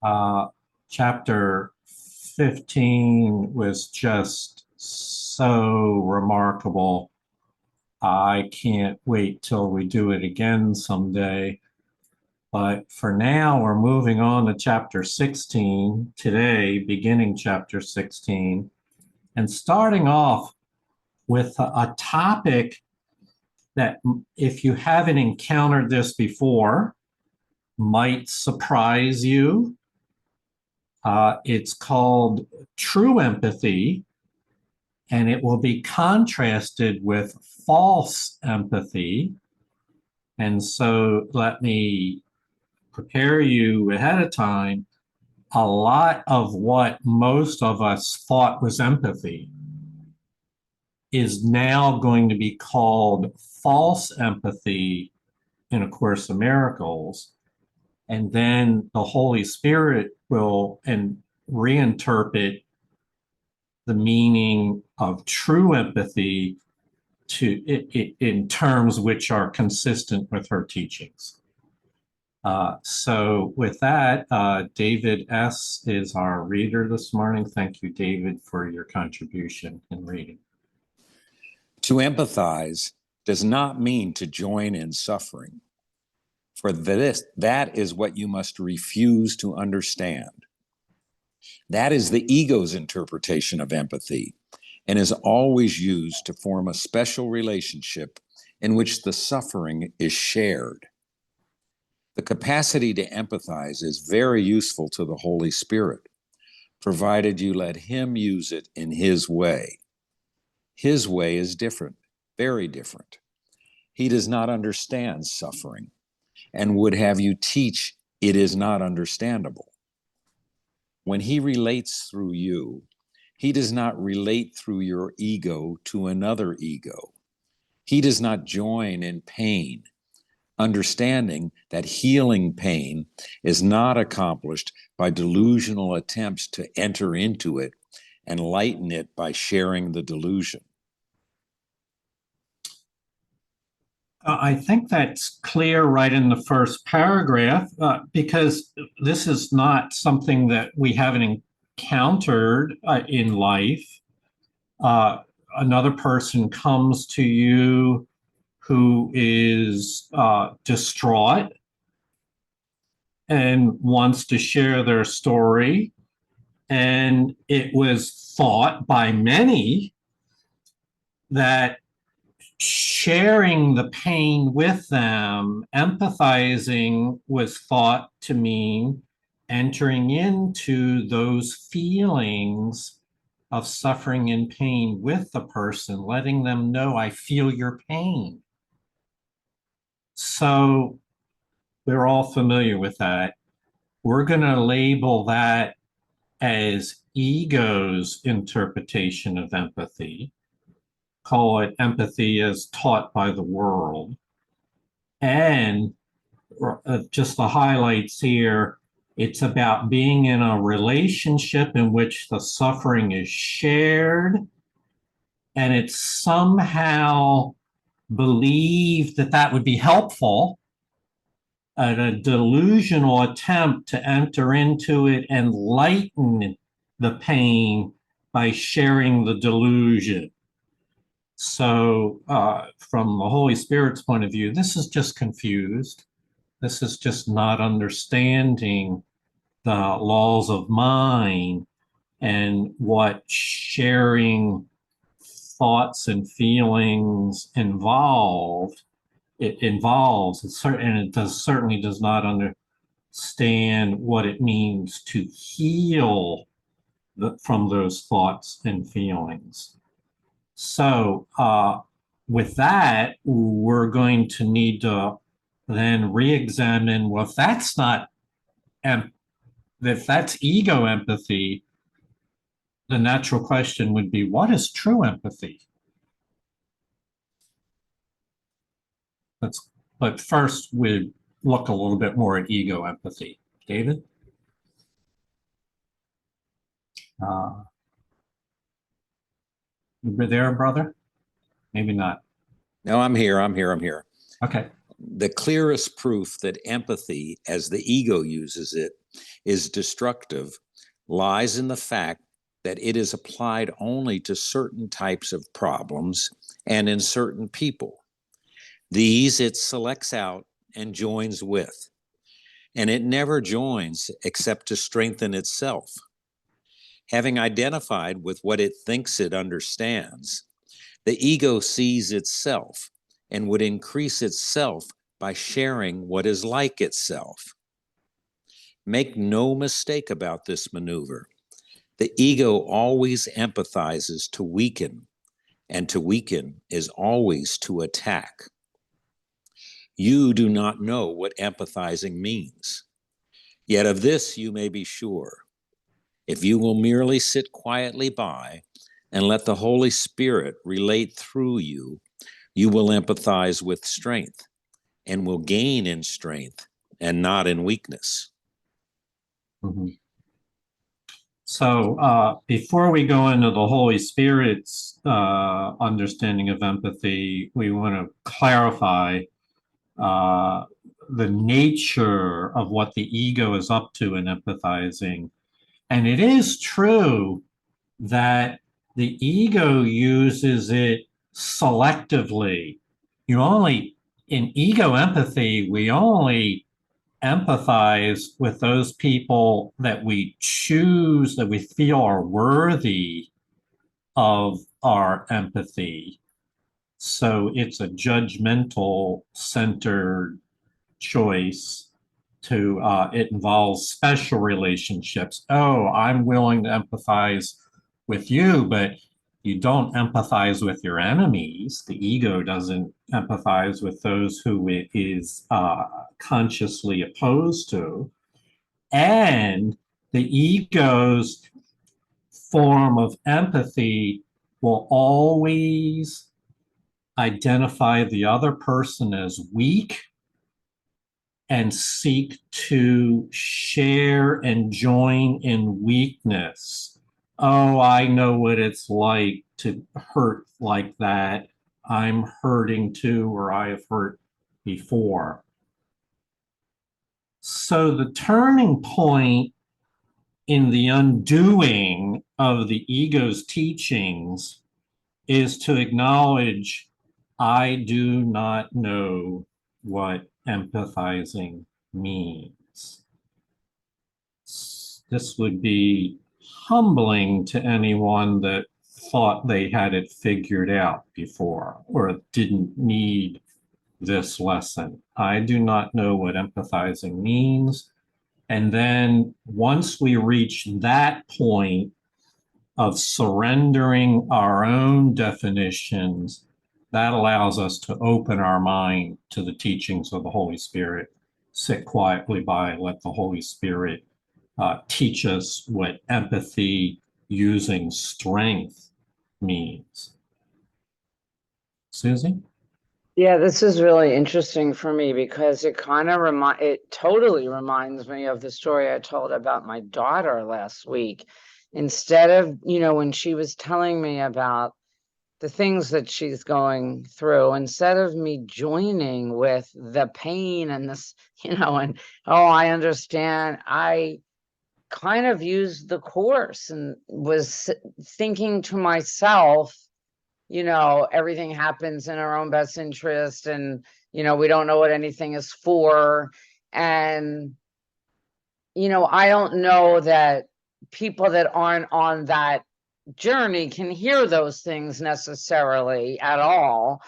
Uh, Chapter 15 was just so remarkable. I can't wait till we do it again someday. But for now, we're moving on to chapter 16 today, beginning chapter 16, and starting off with a topic that, if you haven't encountered this before, might surprise you. It's called true empathy, and it will be contrasted with false empathy. And so let me prepare you ahead of time. A lot of what most of us thought was empathy is now going to be called false empathy in A Course in Miracles. And then the Holy Spirit will reinterpret the meaning of true empathy in terms which are consistent with her teachings. So with that, David S. is our reader this morning. Thank you, David, for your contribution in reading. To empathize does not mean to join in suffering, for that is what you must refuse to understand. That is the ego's interpretation of empathy, and is always used to form a special relationship in which the suffering is shared. The capacity to empathize is very useful to the Holy Spirit, provided you let him use it in his way. His way is different, very different. He does not understand suffering and would have you teach it is not understandable. When he relates through you, he does not relate through your ego to another ego. He does not join in pain, understanding that healing pain is not accomplished by delusional attempts to enter into it and lighten it by sharing the delusion. I think that's clear right in the first paragraph, because this is not something that we haven't encountered in life. Another person comes to you who is distraught and wants to share their story. And it was thought by many that sharing the pain with them, empathizing, was thought to mean entering into those feelings of suffering and pain with the person, letting them know, I feel your pain. So we're all familiar with that. We're going to label that as ego's interpretation of empathy, call it empathy as taught by the world. And just the highlights here, it's about being in a relationship in which the suffering is shared, and it's somehow believed that that would be helpful, and a delusional attempt to enter into it and lighten the pain by sharing the delusion. So from the Holy Spirit's point of view, this is just confused. This is just not understanding the laws of mind and what sharing thoughts and feelings involved. It involves, and it certainly does not understand what it means to heal from those thoughts and feelings. So with that, we're going to need to then re-examine, well, if that's not, if that's ego empathy, the natural question would be, what is true empathy? But first, we look a little bit more at ego empathy. David? You there, brother? Maybe not. No, I'm here. Okay. The clearest proof that empathy, as the ego uses it, is destructive lies in the fact that it is applied only to certain types of problems and in certain people. These it selects out and joins with, and it never joins except to strengthen itself. Having identified with what it thinks it understands, the ego sees itself and would increase itself by sharing what is like itself. Make no mistake about this maneuver. The ego always empathizes to weaken, and to weaken is always to attack. You do not know what empathizing means. Yet of this you may be sure. If you will merely sit quietly by and let the Holy Spirit relate through you, you will empathize with strength and will gain in strength and not in weakness. Mhm. So before we go into the Holy Spirit's understanding of empathy, we want to clarify uh, the nature of what the ego is up to in empathizing. And it is true that the ego uses it selectively. You only, in ego empathy, we only empathize with those people that we choose, that we feel are worthy of our empathy. So it's a judgmental centered choice to it involves special relationships. Oh, I'm willing to empathize with you, but you don't empathize with your enemies. The ego doesn't empathize with those who it is consciously opposed to. And the ego's form of empathy will always identify the other person as weak and seek to share and join in weakness. Oh, I know what it's like to hurt like that. I'm hurting too, or I have hurt before. So the turning point in the undoing of the ego's teachings is to acknowledge I do not know what empathizing means. This would be humbling to anyone that thought they had it figured out before or didn't need this lesson. I do not know what empathizing means. And then once we reach that point of surrendering our own definitions, that allows us to open our mind to the teachings of the Holy Spirit, sit quietly by, let the Holy Spirit teach us what empathy using strength means. Susie? Yeah, this is really interesting for me because it totally reminds me of the story I told about my daughter last week. Instead of, when she was telling me about the things that she's going through, instead of me joining with the pain and this, and, oh, I understand, I kind of used the course and was thinking to myself, everything happens in our own best interest, and, we don't know what anything is for. And, I don't know that people that aren't on that journey can hear those things necessarily at all,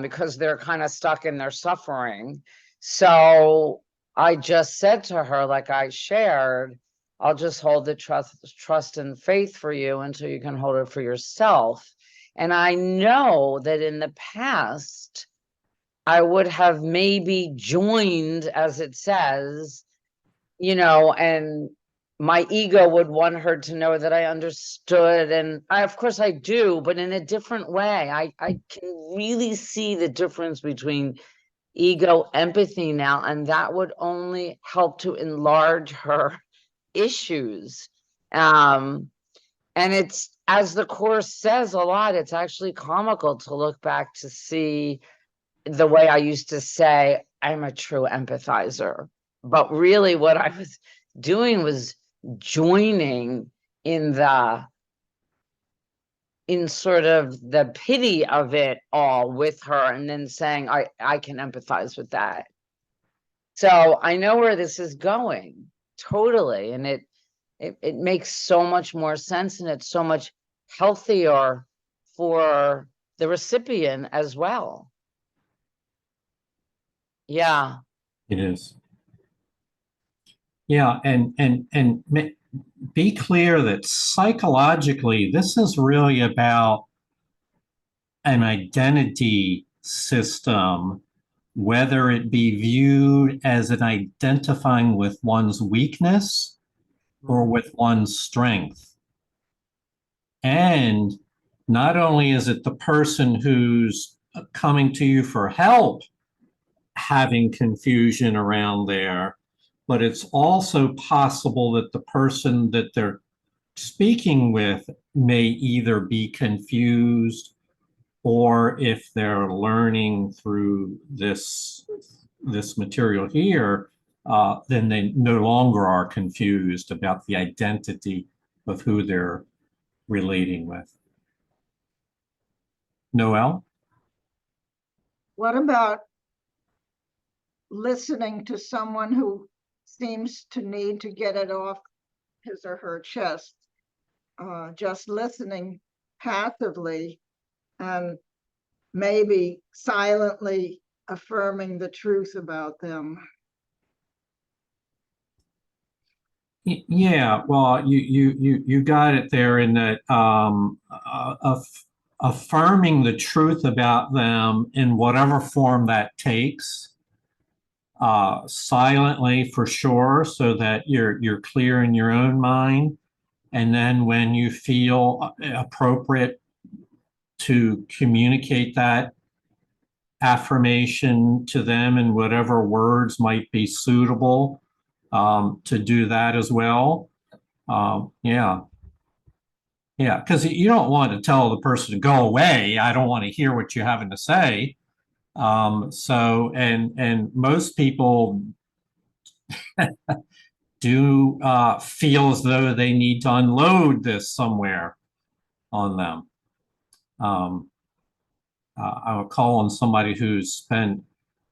because they're kind of stuck in their suffering. So I just said to her, like I shared, I'll just hold the trust and faith for you until you can hold it for yourself. And I know that in the past, I would have maybe joined, as it says, and my ego would want her to know that I understood. And of course I do, but in a different way. I can really see the difference between ego empathy now, and that would only help to enlarge her issues. And it's, as the course says a lot, it's actually comical to look back to see the way I used to say, I'm a true empathizer. But really, what I was doing was joining in sort of the pity of it all with her, and then saying, I can empathize with that. So I know where this is going, totally. And it makes so much more sense, and it's so much healthier for the recipient as well. Yeah. It is. Yeah, and be clear that psychologically, this is really about an identity system, whether it be viewed as an identifying with one's weakness or with one's strength. And not only is it the person who's coming to you for help having confusion around there, but it's also possible that the person that they're speaking with may either be confused, or if they're learning through this material here, then they no longer are confused about the identity of who they're relating with. Noel? What about listening to someone who seems to need to get it off his or her chest? Just listening passively and maybe silently affirming the truth about them. Yeah, well, you got it there in that affirming the truth about them in whatever form that takes, silently for sure, so that you're clear in your own mind, and then when you feel appropriate to communicate that affirmation to them in whatever words might be suitable, to do that as well. Yeah. Yeah, because you don't want to tell the person to go away. I don't want to hear what you're having to say. So, and most people do feel as though they need to unload this somewhere on them. I would call on somebody who's spent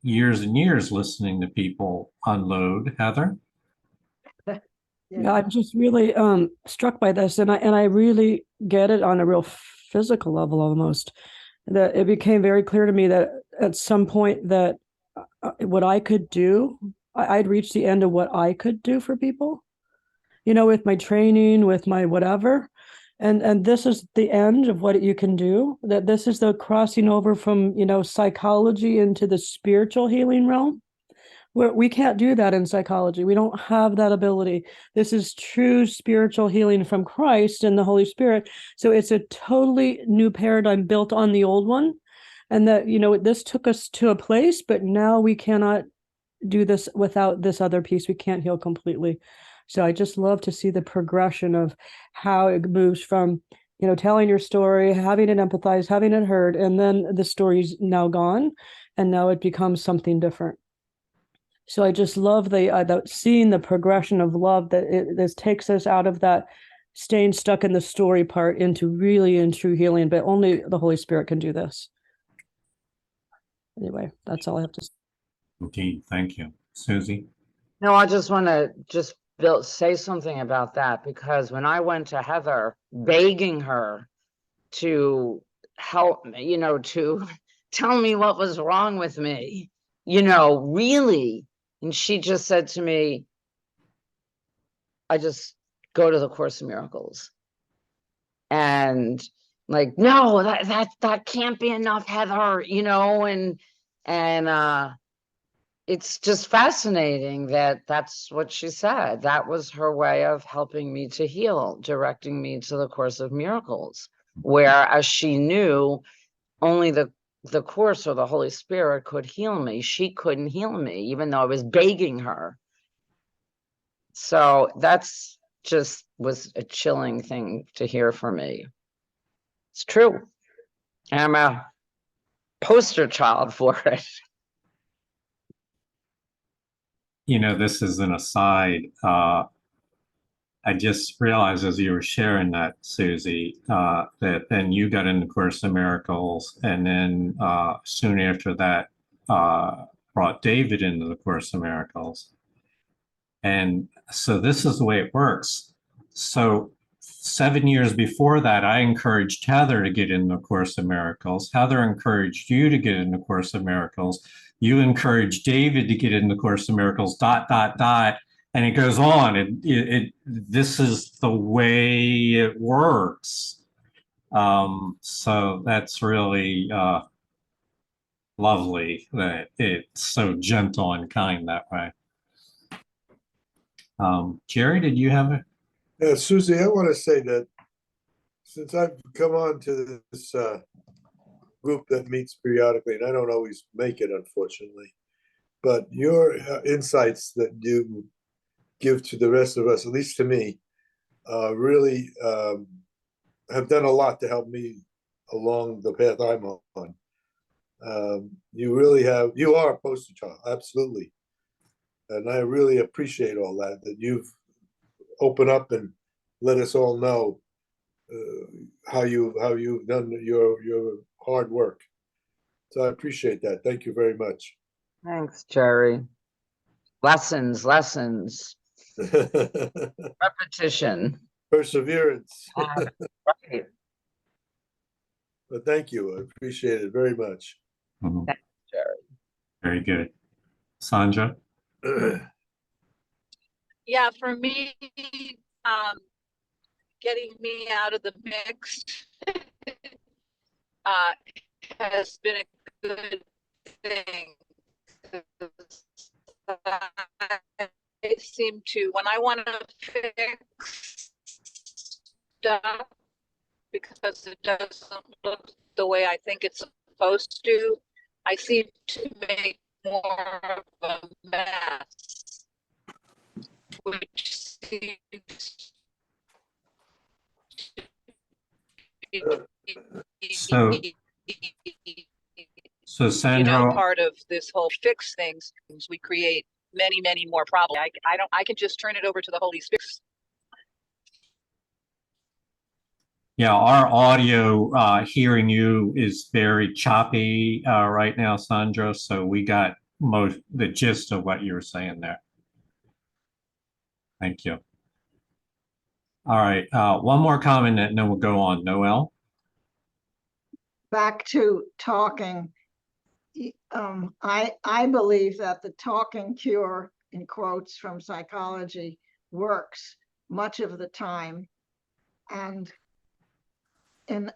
years and years listening to people unload. Heather? Yeah, I'm just really struck by this, and I really get it on a real physical level almost. That it became very clear to me that at some point that what I could do, I'd reached the end of what I could do for people, with my training, with my whatever. And this is the end of what you can do, that this is the crossing over from, psychology into the spiritual healing realm. We can't do that in psychology. We don't have that ability. This is true spiritual healing from Christ and the Holy Spirit. So it's a totally new paradigm built on the old one. And that, this took us to a place, but now we cannot do this without this other piece. We can't heal completely. So I just love to see the progression of how it moves from, telling your story, having it empathized, having it heard, and then the story's now gone, and now it becomes something different. So I just love the seeing the progression of love that this takes us out of that staying stuck in the story part into really in true healing, but only the Holy Spirit can do this. Anyway, that's all I have to say. Indeed, thank you. Susie? No, I just want to say something about that, because when I went to Heather begging her to help me, to tell me what was wrong with me, really. And she just said to me, I just go to the Course in Miracles. And like, no, that can't be enough, Heather, and it's just fascinating that that's what she said. That was her way of helping me to heal, directing me to the Course of Miracles, whereas she knew only the Course or the Holy Spirit could heal me. She couldn't heal me, even though I was begging her. So that's just was a chilling thing to hear for me. It's true. poster child for it. You know, this is an aside. I just realized as you were sharing that, Susie, that then you got into Course in Miracles, and then soon after that, brought David into the Course in Miracles. And so this is the way it works. So 7 years before that, I encouraged Heather to get in the Course in Miracles. Heather encouraged you to get in the Course in Miracles. You encouraged David to get in the Course in Miracles, ... And it goes on. This is the way it works. So that's really lovely that it's so gentle and kind that way. Jerry, did you have a? Yeah, Susie, I want to say that since I've come on to this group that meets periodically, and I don't always make it, unfortunately, but your insights that you give to the rest of us, at least to me, really have done a lot to help me along the path I'm on. You really have, you are a poster child, absolutely. And I really appreciate all that you've opened up and let us all know how you've done your hard work. So I appreciate that. Thank you very much. Thanks, Jerry. Lessons, repetition. Perseverance. Right. But thank you. I appreciate it very much. Mhm. Thanks, Jerry. Very good. Sandra? Yeah, for me, getting me out of the mix has been a good thing. I seem to, when I want to fix stuff because it doesn't look the way I think it's supposed to, I seem to make more of a mess, which seems So, so you Sandra, know, part of this whole fix things, we create many more problems. I can just turn it over to the Holy Spirit. yeah, our audio hearing you is very choppy right now, Sandra. So we got the gist of what you were saying there. Thank you. All right, one more comment and then we'll go on. Noel? Back to talking. I believe that the talking cure, in quotes from psychology, works much of the time. And in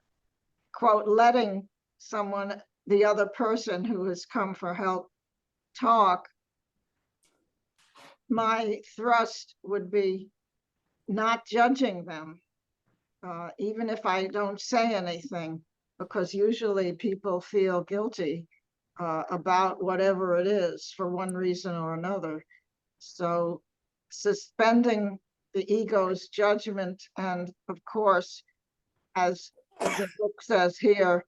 quote, letting someone, the other person who has come for help, talk, my thrust would be not judging them, even if I don't say anything, because usually people feel guilty about whatever it is for one reason or another. So suspending the ego's judgment, and of course, as the book says here,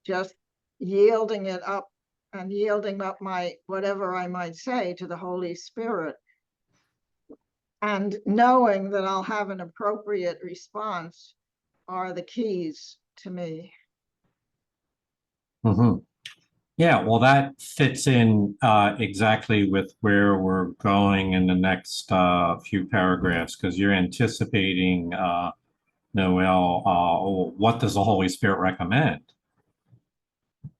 just yielding it up and yielding up my whatever I might say to the Holy Spirit, and knowing that I'll have an appropriate response are the keys to me. Mm-hmm. Yeah, well, that fits in exactly with where we're going in the next few paragraphs, because you're anticipating, Noel, what does the Holy Spirit recommend?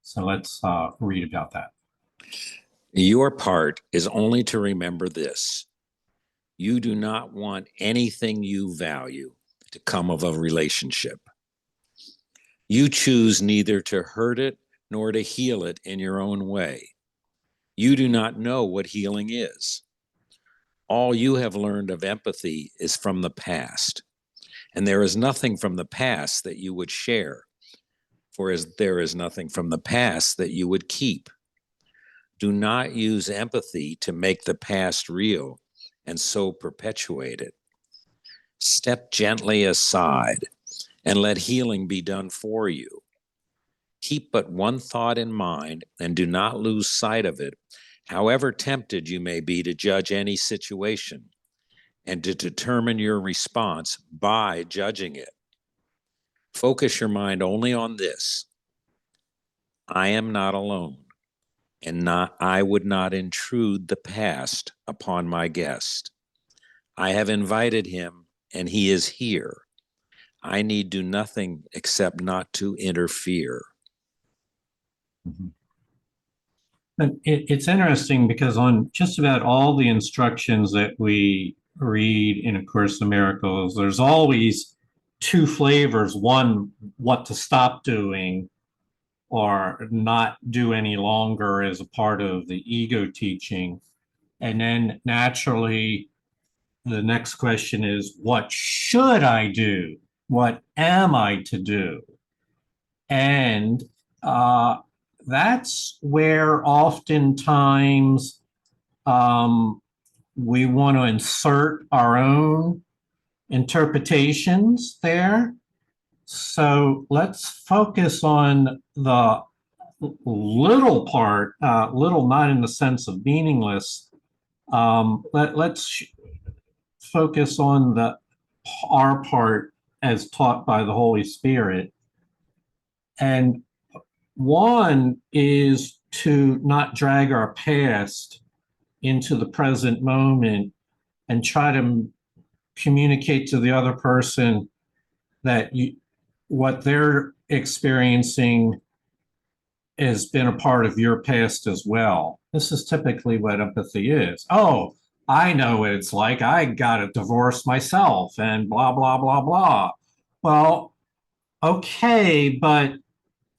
So let's read about that. Your part is only to remember this. You do not want anything you value to come of a relationship. You choose neither to hurt it nor to heal it in your own way. You do not know what healing is. All you have learned of empathy is from the past, and there is nothing from the past that you would share, for as there is nothing from the past that you would keep. Do not use empathy to make the past real and so perpetuate it. Step gently aside and let healing be done for you. Keep but one thought in mind and do not lose sight of it, however tempted you may be to judge any situation and to determine your response by judging it. Focus your mind only on this: I am not alone, and I would not intrude the past upon my guest. I have invited him, and he is here. I need do nothing except not to interfere. But it's interesting because on just about all the instructions that we read in A Course in Miracles, there's always two flavors. One, what to stop doing or not do any longer as a part of the ego teaching. And then naturally, the next question is, what should I do? What am I to do? And that's where oftentimes we want to insert our own interpretations there. So let's focus on the little part, little not in the sense of meaningless. Let's focus on our part as taught by the Holy Spirit. And one is to not drag our past into the present moment and try to communicate to the other person that what they're experiencing has been a part of your past as well. This is typically what empathy is. Oh, I know what it's like. I got a divorce myself and blah, blah, blah, blah. Well, okay, but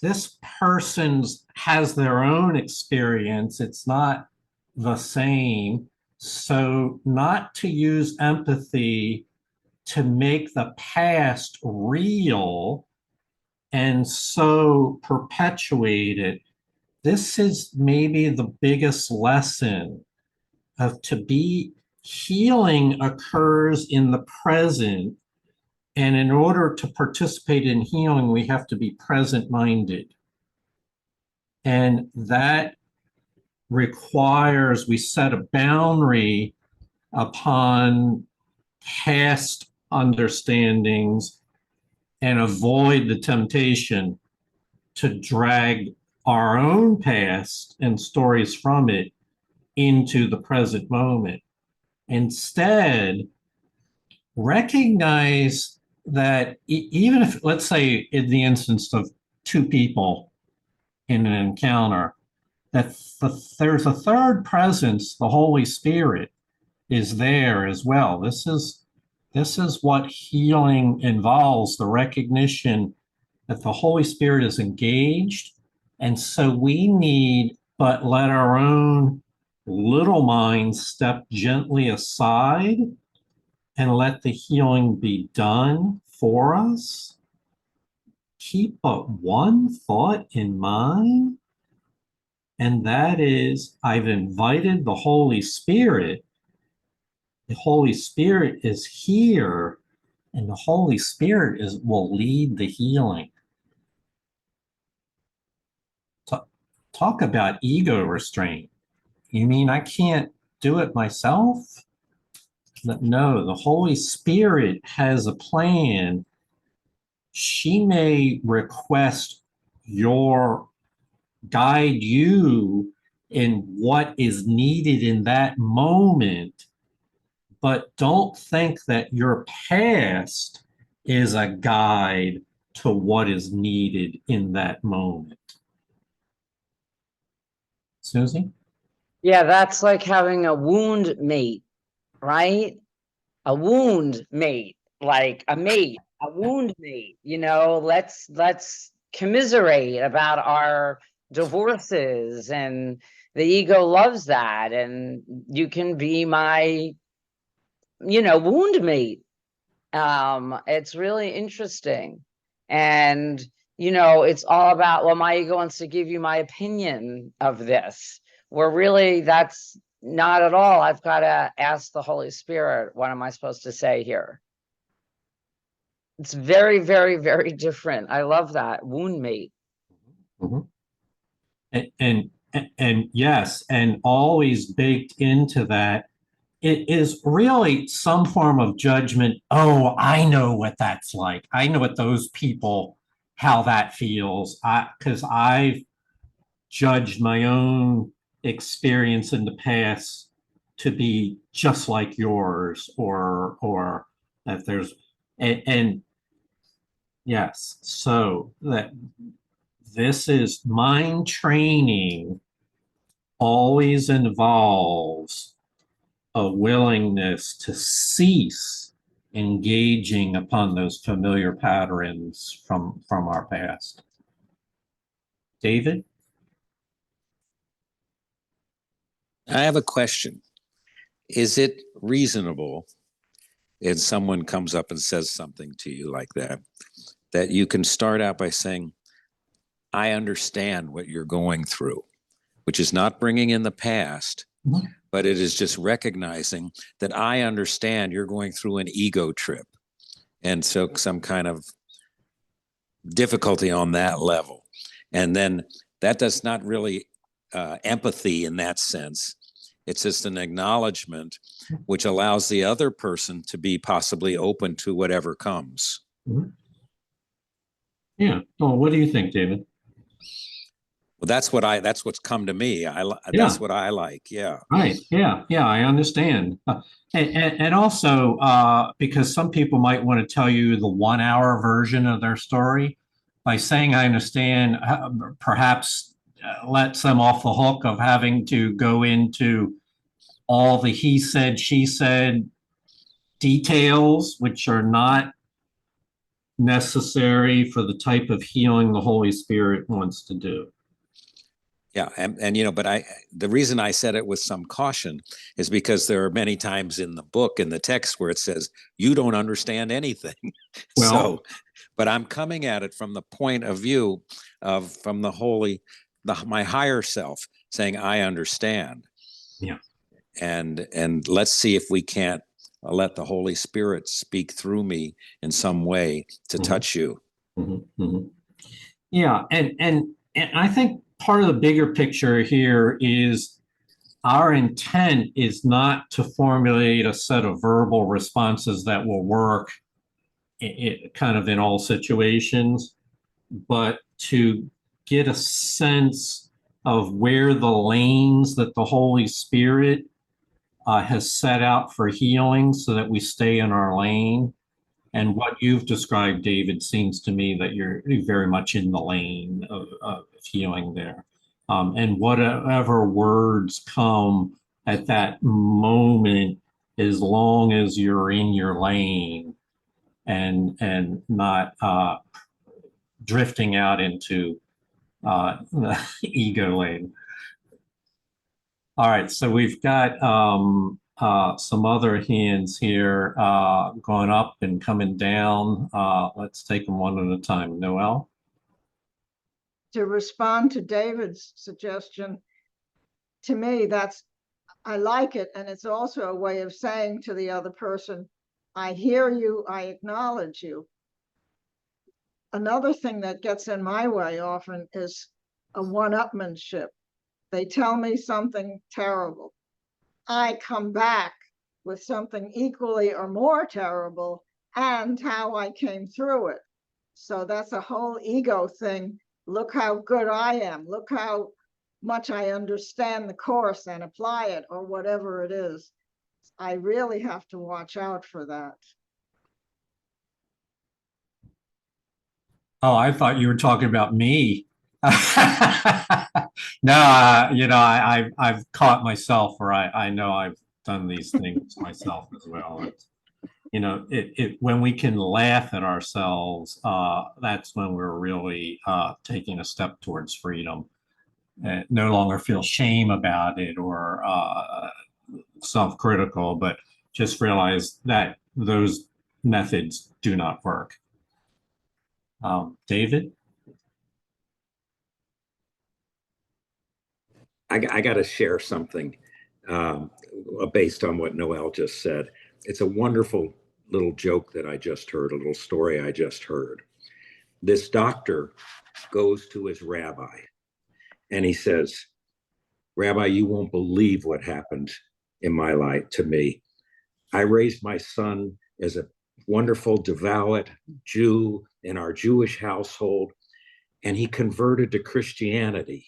this person's has their own experience. It's not the same. So not to use empathy to make the past real and so perpetuate it. This is maybe the biggest lesson of to be healing occurs in the present. And in order to participate in healing, we have to be present minded. And that requires we set a boundary upon past understandings and avoid the temptation to drag our own past and stories from it into the present moment. Instead, recognize that even if, let's say, in the instance of two people in an encounter, that there's a third presence, the Holy Spirit, is there as well. This is what healing involves, the recognition that the Holy Spirit is engaged. And so we need but let our own little minds step gently aside and let the healing be done for us. Keep but one thought in mind, and that is, I've invited the Holy Spirit. The Holy Spirit is here, and the Holy Spirit will lead the healing. Talk about ego restraint. You mean I can't do it myself? No, the Holy Spirit has a plan. She may request guide you in what is needed in that moment, but don't think that your past is a guide to what is needed in that moment. Susie? Yeah, that's like having a wound mate, right? A wound mate, like a wound mate, let's commiserate about our divorces, and the ego loves that. And you can be my, wound mate. It's really interesting. And, it's all about, well, my ego wants to give you my opinion of this, where really that's not at all. I've got to ask the Holy Spirit, what am I supposed to say here? It's very, very, very different. I love that. Wound mate. Mhm. And yes, and always baked into that, it is really some form of judgment. Oh, I know what that's like. I know what those people, how that feels. Because I've judged my own experience in the past to be just like yours, or that there's, and yes, so that this is mind training always involves a willingness to cease engaging upon those familiar patterns from our past. David? I have a question. Is it reasonable if someone comes up and says something to you like that, that you can start out by saying, I understand what you're going through, which is not bringing in the past, but it is just recognizing that I understand you're going through an ego trip. And so some kind of difficulty on that level. And then that does not really empathy in that sense. It's just an acknowledgement which allows the other person to be possibly open to whatever comes. Yeah. Well, what do you think, David? Well, that's what's come to me. That's what I like. Yeah. Right. Yeah. Yeah. I understand. And also, because some people might want to tell you the 1 hour version of their story, by saying I understand, perhaps lets them off the hook of having to go into all the he said, she said details, which are not necessary for the type of healing the Holy Spirit wants to do. Yeah, and you know, but the reason I said it with some caution is because there are many times in the book, in the text, where it says you don't understand anything. Well, so, but I'm coming at it from the point of view of from my higher self saying I understand. Yeah. And let's see if we can't let the Holy Spirit speak through me in some way to touch you. Yeah, and I think part of the bigger picture here is our intent is not to formulate a set of verbal responses that will work kind of in all situations, but to get a sense of where the lanes that the Holy Spirit has set out for healing so that we stay in our lane. And what you've described, David, seems to me that you're very much in the lane of healing there. And whatever words come at that moment, as long as you're in your lane and not drifting out into the ego lane. All right, so we've got some other hands here going up and coming down. Let's take them one at a time. Noel? To respond to David's suggestion, to me, I like it. And it's also a way of saying to the other person, I hear you, I acknowledge you. Another thing that gets in my way often is a one-upmanship. They tell me something terrible. I come back with something equally or more terrible and how I came through it. So that's a whole ego thing. Look how good I am. Look how much I understand the course and apply it, or whatever it is. I really have to watch out for that. Oh, I thought you were talking about me. No, I've caught myself where I know I've done these things myself as well. When we can laugh at ourselves, that's when we're really taking a step towards freedom. And no longer feel shame about it or self-critical, but just realize that those methods do not work. David? I got to share something based on what Noel just said. It's a wonderful little joke that I just heard, a little story I just heard. This doctor goes to his rabbi and he says, Rabbi, you won't believe what happened in my life to me. I raised my son as a wonderful, devout Jew in our Jewish household, and he converted to Christianity.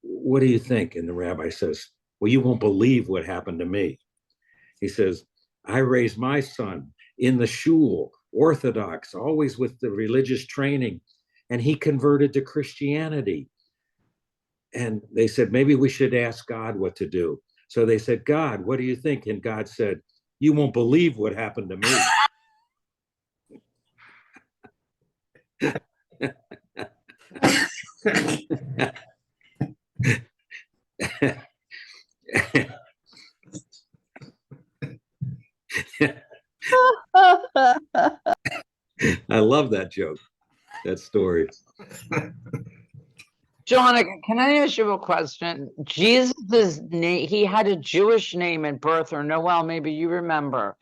What do you think? And the rabbi says, well, you won't believe what happened to me. He says, I raised my son in the shul, Orthodox, always with the religious training, and he converted to Christianity. And they said, maybe we should ask God what to do. So they said, God, what do you think? And God said, you won't believe what happened to me. I love that joke, that story. John, can I ask you a question? Jesus' name, he had a Jewish name at birth, or Noel, maybe you remember.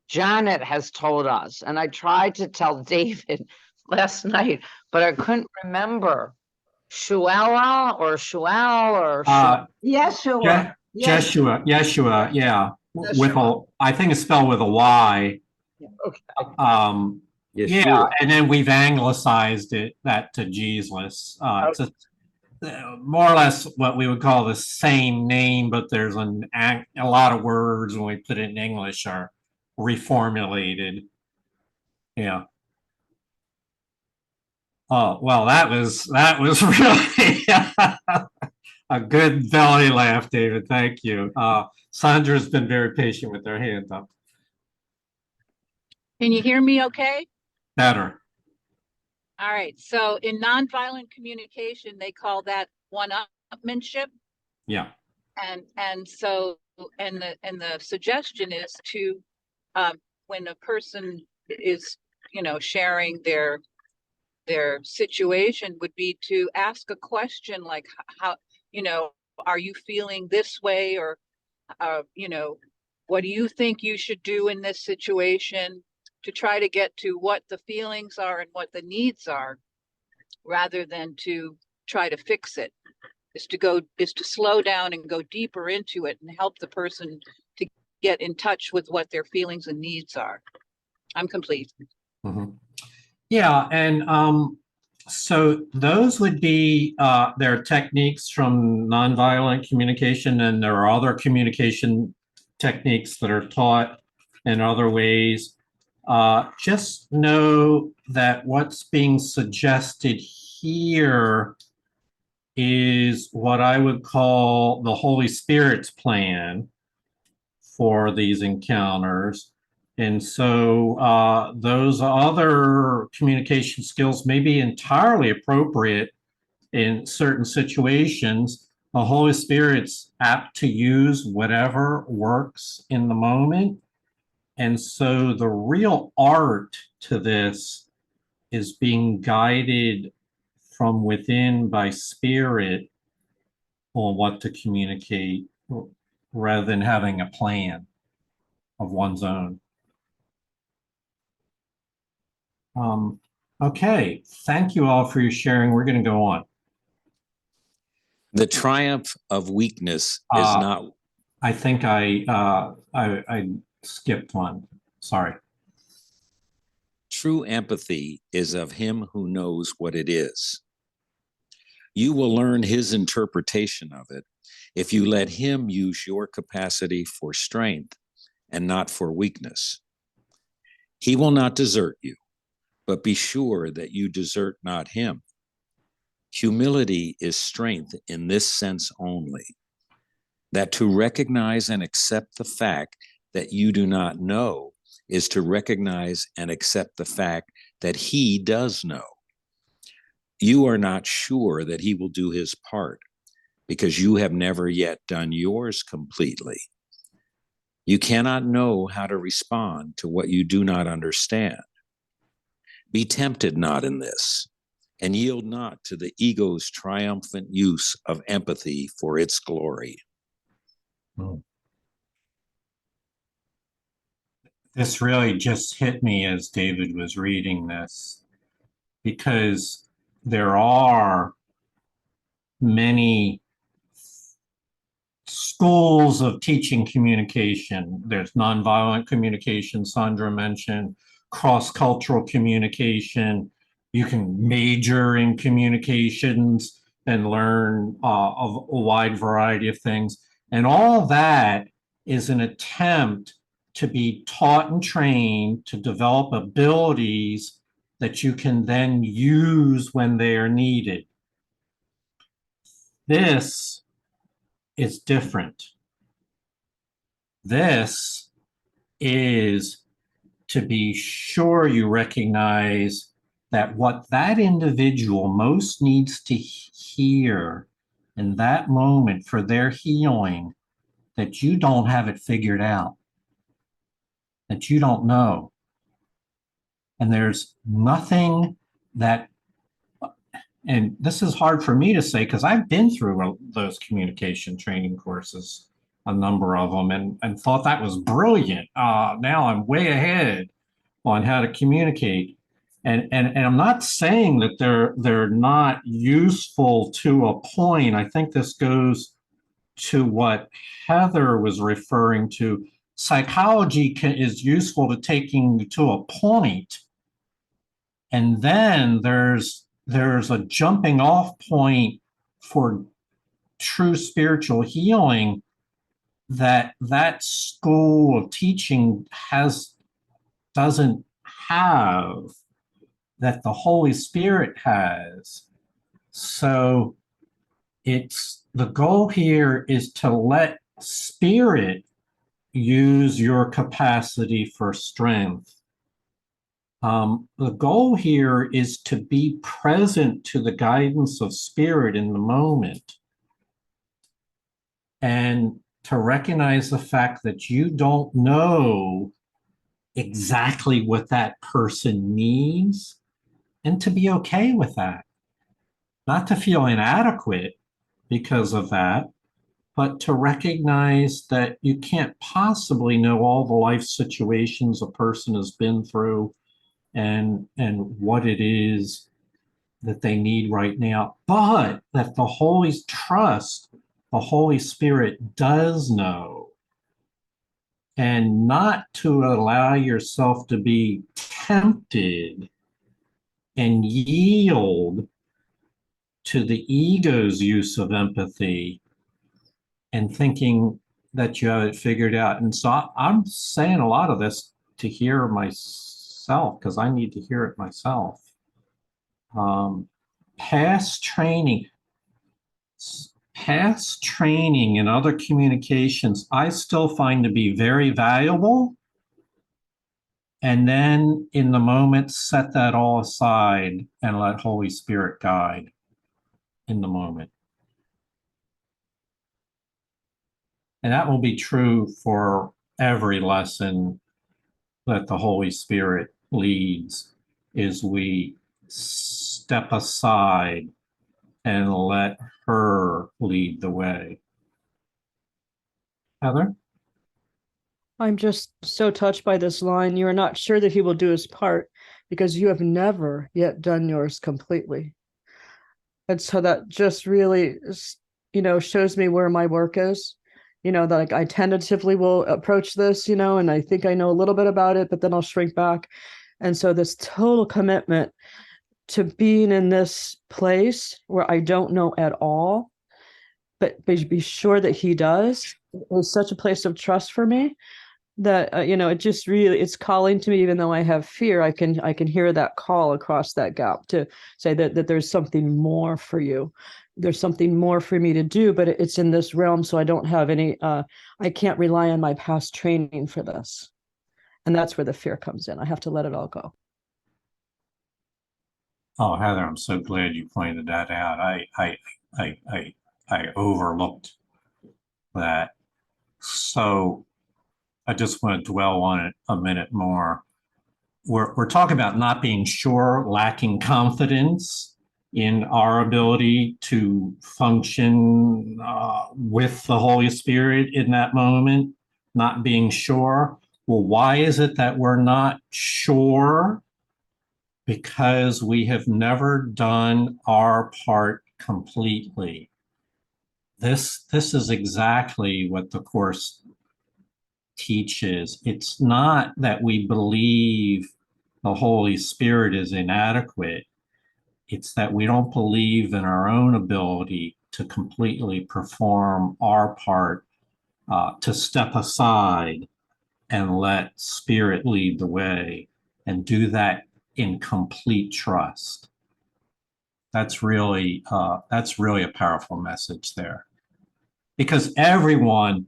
Janet has told us, and I tried to tell David last night, but I couldn't remember. Shuela or Shuel or Yeshua. Yes. Yeshua, yeah. With a, Yeshua. I think it's spelled with a Y. Okay. Yeah, Yeshua. and then we've anglicized that to Jesus. It's more or less what we would call the same name, but there's a lot of words when we put it in English are reformulated. Yeah. Oh, well, that was really a good belly laugh, David. Thank you. Sandra's been very patient with their hand up. Can you hear me okay? Better. All right. So in nonviolent communication, they call that one-upmanship. Yeah. And so the suggestion is to when a person is, sharing their situation, would be to ask a question like, how, are you feeling this way? Or what do you think you should do in this situation, to try to get to what the feelings are and what the needs are, rather than to try to fix it. Is to slow down and go deeper into it and help the person to get in touch with what their feelings and needs are. I'm complete. Mm-hmm. Yeah, and so those would be there are techniques from nonviolent communication, and there are other communication techniques that are taught in other ways. Just know that what's being suggested here is what I would call the Holy Spirit's plan for these encounters. And so those other communication skills may be entirely appropriate in certain situations. The Holy Spirit's apt to use whatever works in the moment. And so the real art to this is being guided from within by spirit on what to communicate rather than having a plan of one's own. Okay, thank you all for your sharing. We're going to go on. The triumph of weakness is not. I think I skipped one. Sorry. True empathy is of him who knows what it is. You will learn his interpretation of it if you let him use your capacity for strength and not for weakness. He will not desert you, but be sure that you desert not him. Humility is strength in this sense only, that to recognize and accept the fact that you do not know is to recognize and accept the fact that he does know. You are not sure that he will do his part because you have never yet done yours completely. You cannot know how to respond to what you do not understand. Be tempted not in this, and yield not to the ego's triumphant use of empathy for its glory. This really just hit me as David was reading this, because there are many schools of teaching communication. There's nonviolent communication, Sandra mentioned, cross-cultural communication. You can major in communications and learn a wide variety of things. And all that is an attempt to be taught and trained to develop abilities that you can then use when they are needed. This is different. This is to be sure you recognize that what that individual most needs to hear in that moment for their healing, that you don't have it figured out, that you don't know. And there's nothing that, and this is hard for me to say because I've been through those communication training courses, a number of them, and thought that was brilliant. Now I'm way ahead on how to communicate. And I'm not saying that they're not useful to a point. I think this goes to what Heather was referring to. Psychology is useful to taking you to a point, and then there's a jumping off point for true spiritual healing that school of teaching doesn't have, that the Holy Spirit has. So the goal here is to let Spirit use your capacity for strength. The goal here is to be present to the guidance of Spirit in the moment, and to recognize the fact that you don't know exactly what that person needs, and to be okay with that. Not to feel inadequate because of that, but to recognize that you can't possibly know all the life situations a person has been through and what it is that they need right now, but that the Holy Spirit does know, and not to allow yourself to be tempted and yield to the ego's use of empathy and thinking that you have it figured out. And so I'm saying a lot of this to hear myself, because I need to hear it myself. Past training in other communications, I still find to be very valuable. And then in the moment, set that all aside and let Holy Spirit guide in the moment. And that will be true for every lesson that the Holy Spirit leads, is we step aside and let her lead the way. Heather? I'm just so touched by this line. You are not sure that he will do his part because you have never yet done yours completely. And so that just really, shows me where my work is. That like I tentatively will approach this, and I think I know a little bit about it, but then I'll shrink back. And so this total commitment to being in this place where I don't know at all, but be sure that he does, is such a place of trust for me that it just really, it's calling to me. Even though I have fear, I can hear that call across that gap to say that there's something more for you. There's something more for me to do, but it's in this realm, so I don't have any I can't rely on my past training for this. And that's where the fear comes in. I have to let it all go. Oh, Heather, I'm so glad you pointed that out. I overlooked that. So I just want to dwell on it a minute more. We're talking about not being sure, lacking confidence in our ability to function with the Holy Spirit in that moment, not being sure. Well, why is it that we're not sure? because we have never done our part completely. This is exactly what the Course teaches. It's not that we believe the Holy Spirit is inadequate. It's that we don't believe in our own ability to completely perform our part, to step aside and let Spirit lead the way and do that in complete trust. That's really a powerful message there. Because everyone,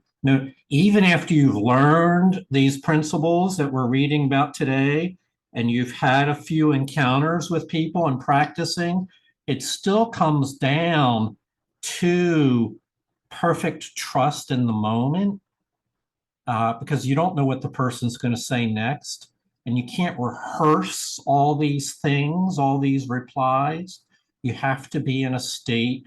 even after you've learned these principles that we're reading about today, and you've had a few encounters with people and practicing, it still comes down to perfect trust in the moment, because you don't know what the person's going to say next. And you can't rehearse all these things, all these replies. You have to be in a state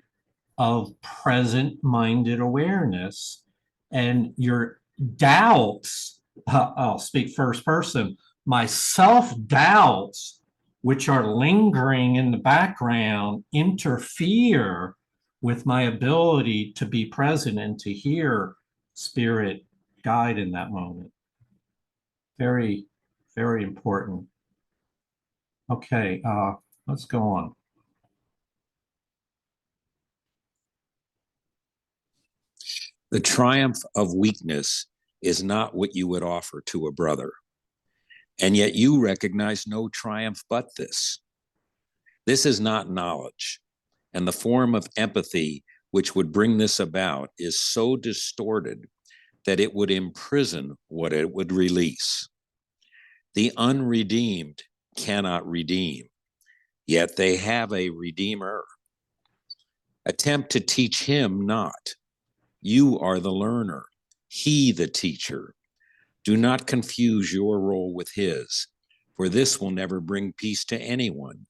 of present-minded awareness, and your doubts, I'll speak first person, my self-doubts, which are lingering in the background, interfere with my ability to be present and to hear Spirit guide in that moment. Very, very important. Okay, let's go on. The triumph of weakness is not what you would offer to a brother. And yet you recognize no triumph but this. This is not knowledge. And the form of empathy which would bring this about is so distorted that it would imprison what it would release. The unredeemed cannot redeem, yet they have a redeemer. Attempt to teach him not. You are the learner, he the teacher. Do not confuse your role with his, for this will never bring peace to anyone.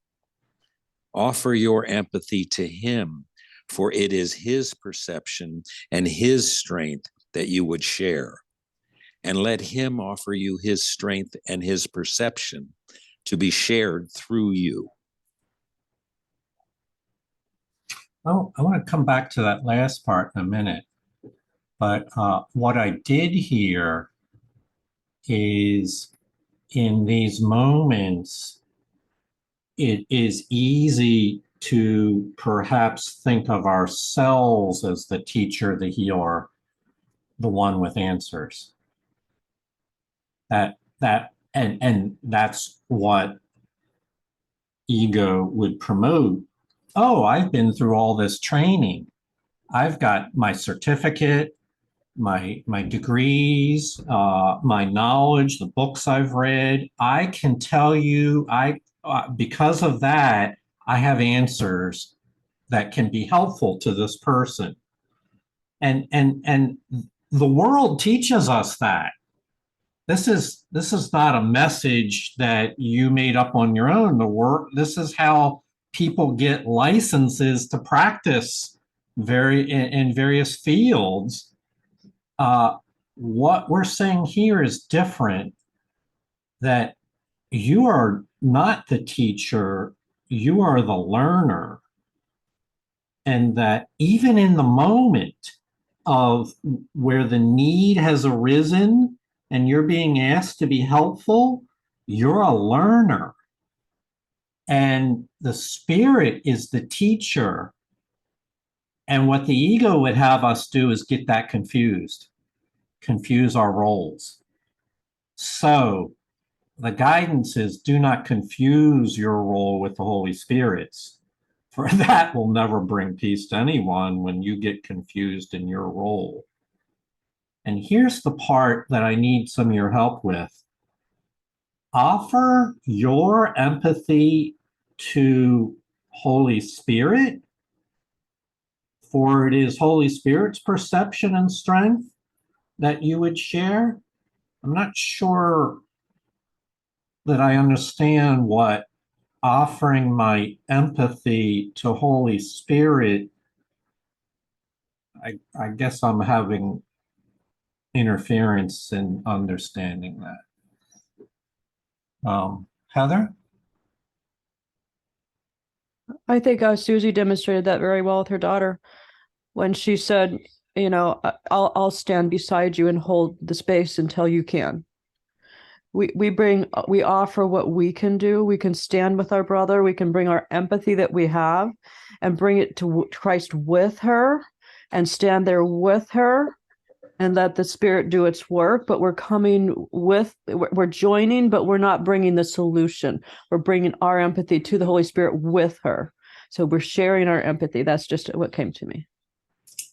Offer your empathy to him, for it is his perception and his strength that you would share. And let him offer you his strength and his perception to be shared through you. Oh, I want to come back to that last part in a minute. But what I did hear is, in these moments, it is easy to perhaps think of ourselves as the teacher, the healer, the one with answers. And that's what ego would promote. Oh, I've been through all this training. I've got my certificate, my degrees, my knowledge, the books I've read. I can tell you, because of that, I have answers that can be helpful to this person. And the world teaches us that. This is not a message that you made up on your own. This is how people get licenses to practice in various fields. What we're saying here is different, that you are not the teacher, you are the learner. And that even in the moment of where the need has arisen and you're being asked to be helpful, you're a learner. And the Spirit is the teacher. And what the ego would have us do is get that confuse our roles. So the guidance is, do not confuse your role with the Holy Spirit's, for that will never bring peace to anyone when you get confused in your role. And here's the part that I need some of your help with. Offer your empathy to Holy Spirit, for it is Holy Spirit's perception and strength that you would share. I'm not sure that I understand what offering my empathy to Holy Spirit. I guess I'm having interference in understanding that. Heather? I think Susie demonstrated that very well with her daughter when she said, you know, I'll stand beside you and hold the space until you can. We offer what we can do. We can stand with our brother. We can bring our empathy that we have and bring it to Christ with her and stand there with her and let the Spirit do its work. But we're we're joining, but we're not bringing the solution. We're bringing our empathy to the Holy Spirit with her. So we're sharing our empathy. That's just what came to me.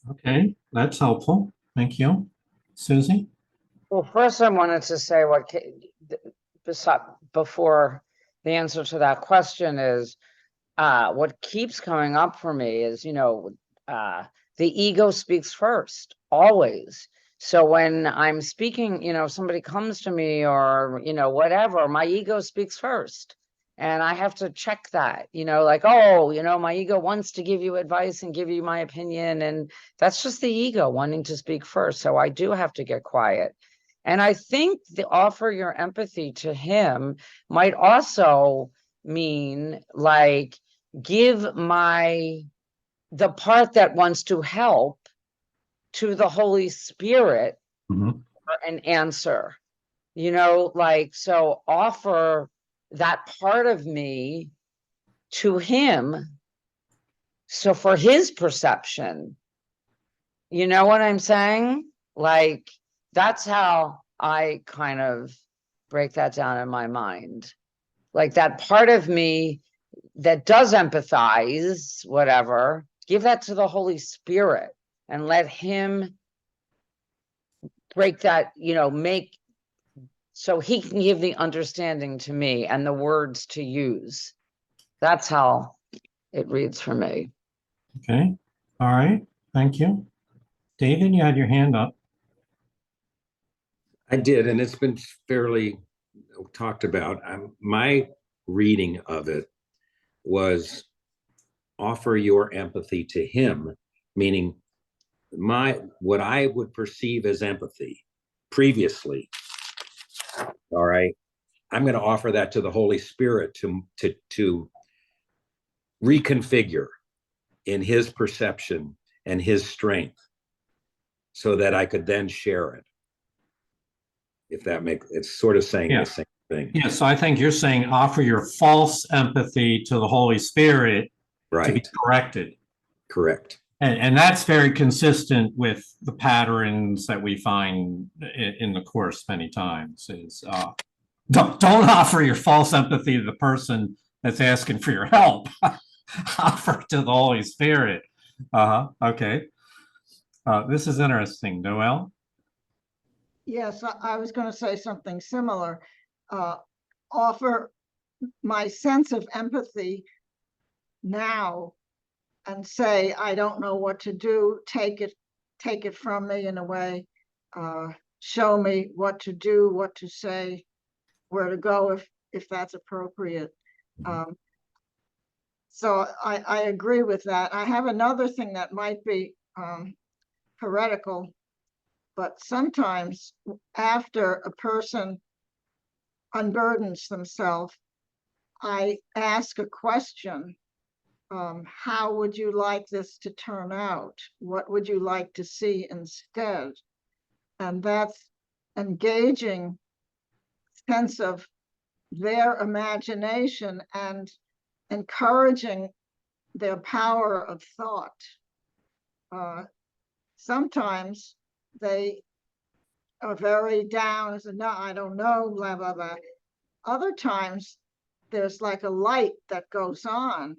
Okay, that's helpful. Thank you. Susie? Well, first I wanted to say before the answer to that question is, what keeps coming up for me is, the ego speaks first, always. So when I'm speaking, somebody comes to me or, whatever, my ego speaks first. And I have to check that, like, oh, my ego wants to give you advice and give you my opinion. And that's just the ego wanting to speak first. So I do have to get quiet. And I think the offer your empathy to him might also mean like give the part that wants to help to the Holy Spirit Mhm. for an answer. So offer that part of me to him. So for his perception, you know what I'm saying? Like, that's how I kind of break that down in my mind. Like that part of me that does empathize, whatever, give that to the Holy Spirit and let him break that, make so he can give the understanding to me and the words to use. That's how it reads for me. Okay, all right, thank you. David, you had your hand up. I did, and it's been fairly talked about. My reading of it was offer your empathy to him, meaning what I would perceive as empathy previously. All right, I'm going to offer that to the Holy Spirit to reconfigure in his perception and his strength, so that I could then share it. If that makes it's sort of saying Yeah. the same thing. Yeah, so I think you're saying offer your false empathy to the Holy Spirit to be Right. corrected. Correct. And that's very consistent with the patterns that we find in the Course many times is don't offer your false empathy to the person that's asking for your help. Offer to the Holy Spirit. Okay. This is interesting. Noel? Yes, I was going to say something similar. Offer my sense of empathy now and say, I don't know what to do. Take it from me in a way. Show me what to do, what to say, where to go if that's appropriate. So I agree with that. I have another thing that might be heretical, but sometimes after a person unburdens themselves, I ask a question. How would you like this to turn out? What would you like to see instead? And that's engaging sense of their imagination and encouraging their power of thought. Sometimes they are very down and say, no, I don't know, blah, blah, blah. Other times there's like a light that goes on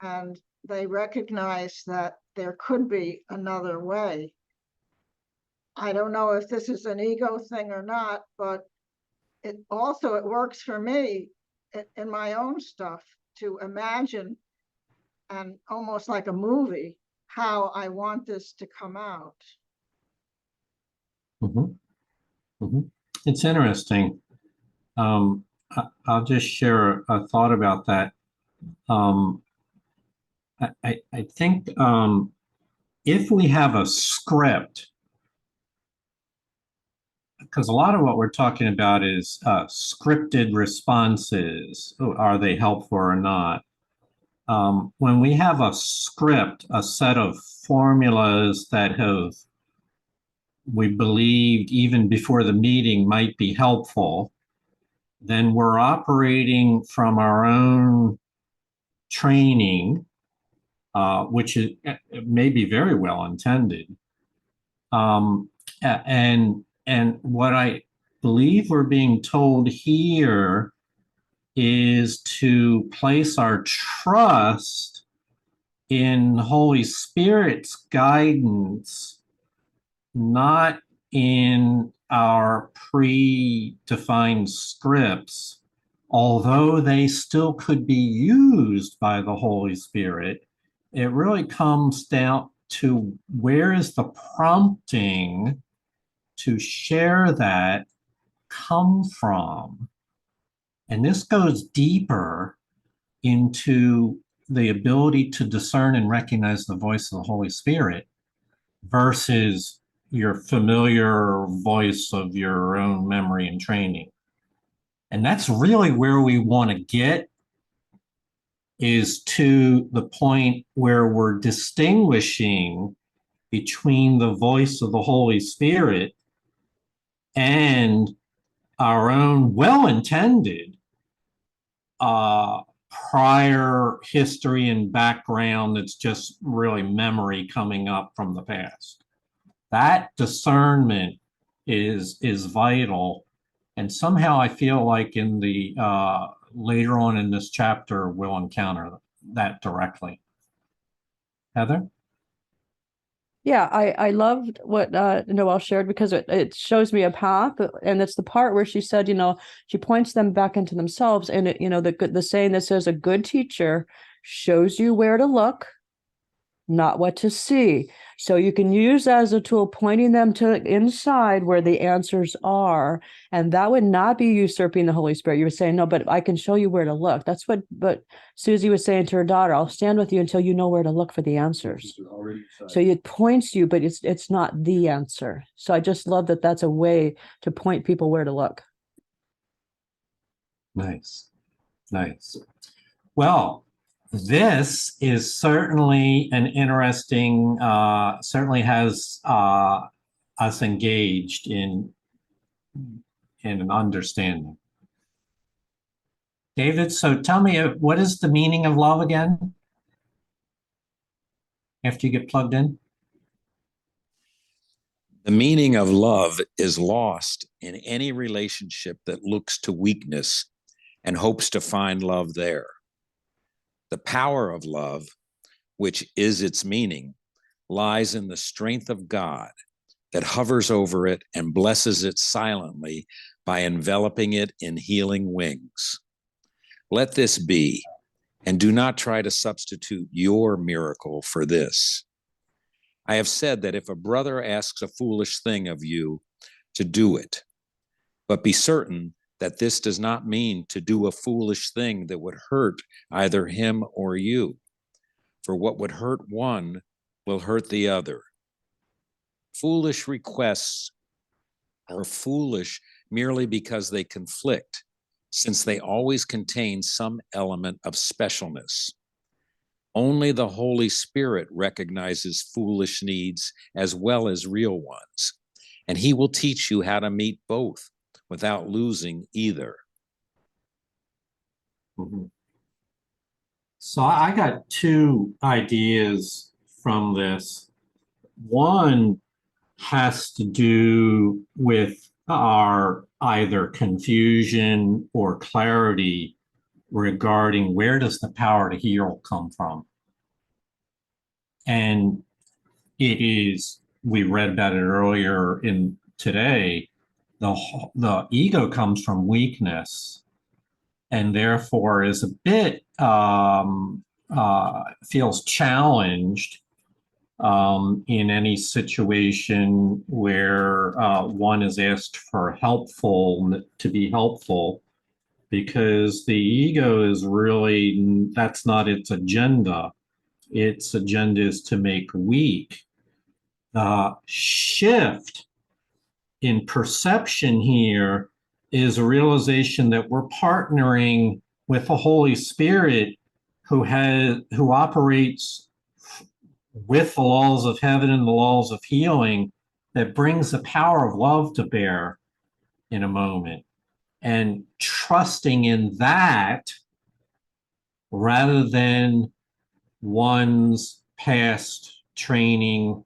and they recognize that there could be another way. I don't know if this is an ego thing or not, but it works for me in my own stuff to imagine and almost like a movie how I want this to come out. It's interesting. I'll just share a thought about that. I think if we have a script, because a lot of what we're talking about is scripted responses. Are they helpful or not? when we have a script, a set of formulas that we believed even before the meeting might be helpful, then we're operating from our own training, which is, may be very well intended. And what I believe we're being told here is to place our trust in Holy Spirit's guidance, not in our predefined scripts, although they still could be used by the Holy Spirit. It really comes down to where is the prompting to share that come from? And this goes deeper into the ability to discern and recognize the voice of the Holy Spirit versus your familiar voice of your own memory and training. And that's really where we want to get, is to the point where we're distinguishing between the voice of the Holy Spirit and our own well-intended prior history and background that's just really memory coming up from the past. That discernment is vital. And somehow I feel like in the later on in this chapter, we'll encounter that directly. Heather? Yeah, I loved what Noelle shared, because it shows me a path, and it's the part where she said, she points them back into themselves, and the saying that says a good teacher shows you where to look, not what to see. So you can use that as a tool, pointing them to inside where the answers are. And that would not be usurping the Holy Spirit. You were saying, no, but I can show you where to look. That's what Susie was saying to her daughter. I'll stand with you until you know where to look for the answers. So it points you, but it's not the answer. So I just love that that's a way to point people where to look. Nice. Nice. Well, this is certainly an interesting, certainly has us engaged in an understanding. David, so tell me, what is the meaning of love again? After you get plugged in? The meaning of love is lost in any relationship that looks to weakness and hopes to find love there. The power of love, which is its meaning, lies in the strength of God that hovers over it and blesses it silently by enveloping it in healing wings. Let this be, and do not try to substitute your miracle for this. I have said that if a brother asks a foolish thing of you, to do it, but be certain that this does not mean to do a foolish thing that would hurt either him or you. For what would hurt one will hurt the other. Foolish requests are foolish merely because they conflict, since they always contain some element of specialness. Only the Holy Spirit recognizes foolish needs as well as real ones, and he will teach you how to meet both without losing either. Mm-hmm. So I got two ideas from this. One has to do with our either confusion or clarity regarding where does the power to heal come from. And it is, we read about it earlier in today, the ego comes from weakness, and therefore is a bit feels challenged in any situation where one is asked for to be helpful, because the ego is really, that's not its agenda. Its agenda is to make weak. The shift in perception here is a realization that we're partnering with the Holy Spirit who operates with the laws of heaven and the laws of healing, that brings the power of love to bear in a moment, and trusting in that rather than one's past training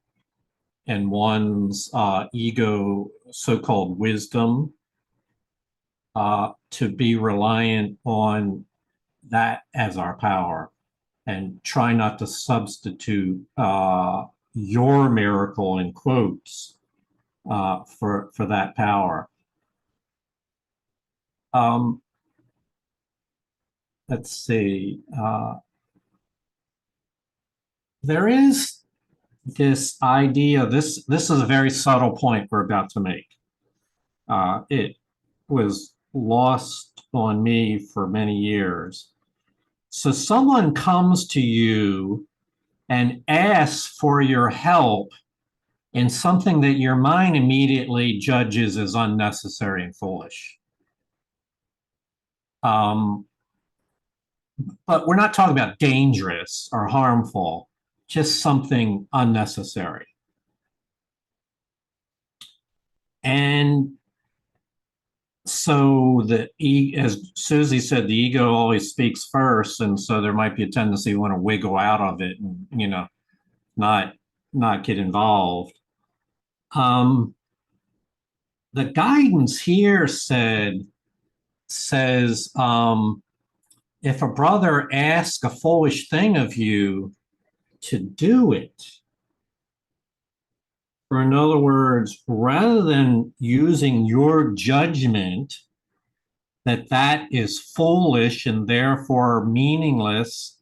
and one's ego, so-called wisdom, to be reliant on that as our power, and try not to substitute your miracle in quotes for that power. Let's see. There is this idea. This is a very subtle point we're about to make. It was lost on me for many years. So someone comes to you and asks for your help in something that your mind immediately judges as unnecessary and foolish. But we're not talking about dangerous or harmful, just something unnecessary. And so as Susie said, the ego always speaks first, and so there might be a tendency to want to wiggle out of it and, you know, not get involved. The guidance here says, if a brother asks a foolish thing of you, to do it. Or in other words, rather than using your judgment that is foolish and therefore meaningless,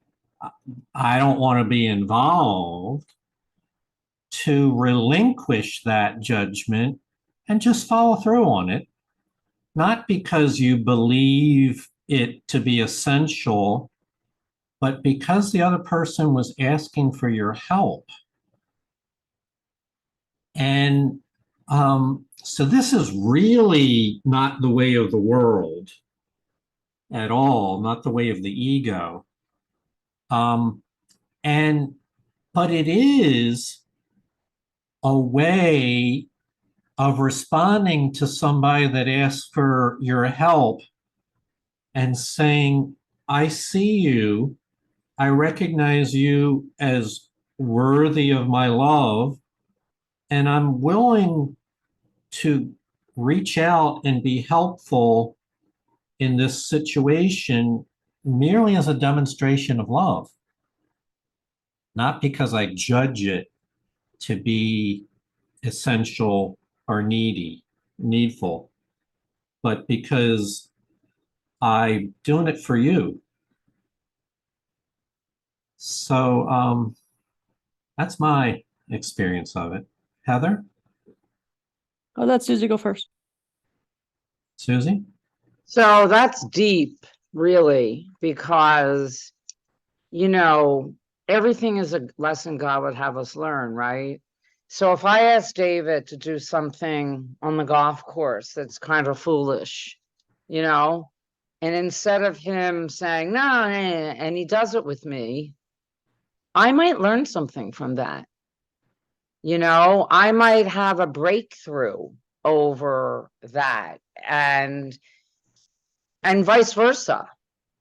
I don't want to be involved, to relinquish that judgment and just follow through on it, not because you believe it to be essential, but because the other person was asking for your help. And so this is really not the way of the world at all, not the way of the ego. But it is a way of responding to somebody that asks for your help and saying, I see you, I recognize you as worthy of my love, and I'm willing to reach out and be helpful in this situation merely as a demonstration of love, not because I judge it to be essential or needful, but because I'm doing it for you. So that's my experience of it. Heather? Oh, let Susie go first. Susie? So that's deep, really, because, you know, everything is a lesson God would have us learn, right? So if I ask David to do something on the golf course that's kind of foolish, you know, and instead of him saying, no, and he does it with me, I might learn something from that. You know, I might have a breakthrough over that, and vice versa.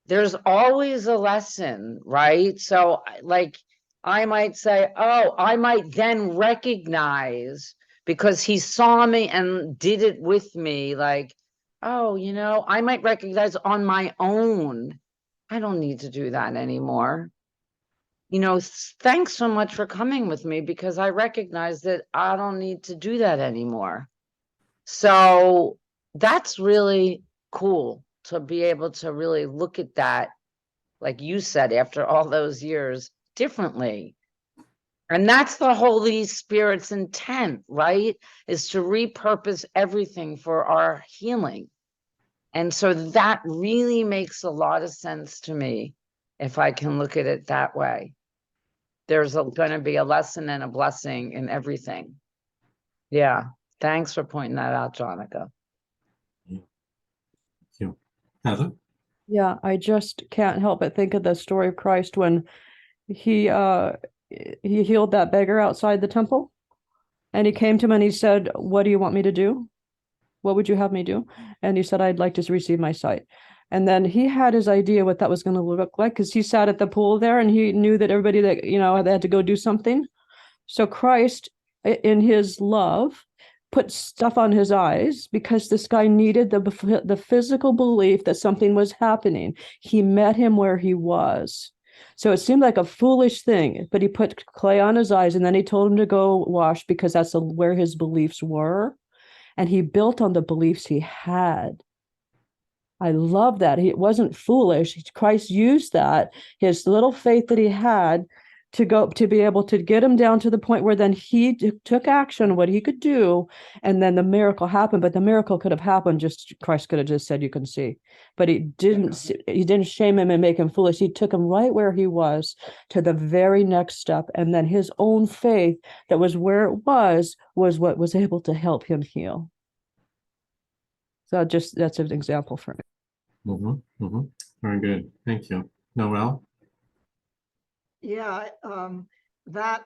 There's always a lesson, right? So like I might say, oh, I might then recognize, because he saw me and did it with me, like, oh, you know, I might recognize on my own, I don't need to do that anymore. You know, thanks so much for coming with me, because I recognize that I don't need to do that anymore. So that's really cool to be able to really look at that, like you said, after all those years, differently. And that's the Holy Spirit's intent, right? Is to repurpose everything for our healing. And so that really makes a lot of sense to me, if I can look at it that way. There's going to be a lesson and a blessing in everything. Yeah. Thanks for pointing that out, Jonica. Thank you. Heather? Yeah, I just can't help but think of the story of Christ when he he healed that beggar outside the temple, and he came to him and he said, "What do you want me to do? What would you have me do?" And he said, "I'd like to receive my sight." And then he had his idea what that was going to look like, because he sat at the pool there and he knew that everybody that, they had to go do something. So Christ, in his love, put stuff on his eyes because this guy needed the physical belief that something was happening. He met him where he was. So it seemed like a foolish thing, but he put clay on his eyes and then he told him to go wash because that's where his beliefs were. And he built on the beliefs he had. I love that. It wasn't foolish. Christ used that, his little faith that he had, to be able to get him down to the point where then he took action, what he could do, and then the miracle happened. But the miracle could have happened, just Christ could have just said, "You can see." But he didn't shame him and make him foolish. He took him right where he was to the very next step. And then his own faith that was where it was what was able to help him heal. So that's an example for me. Very good. Thank you. Noel? Yeah, that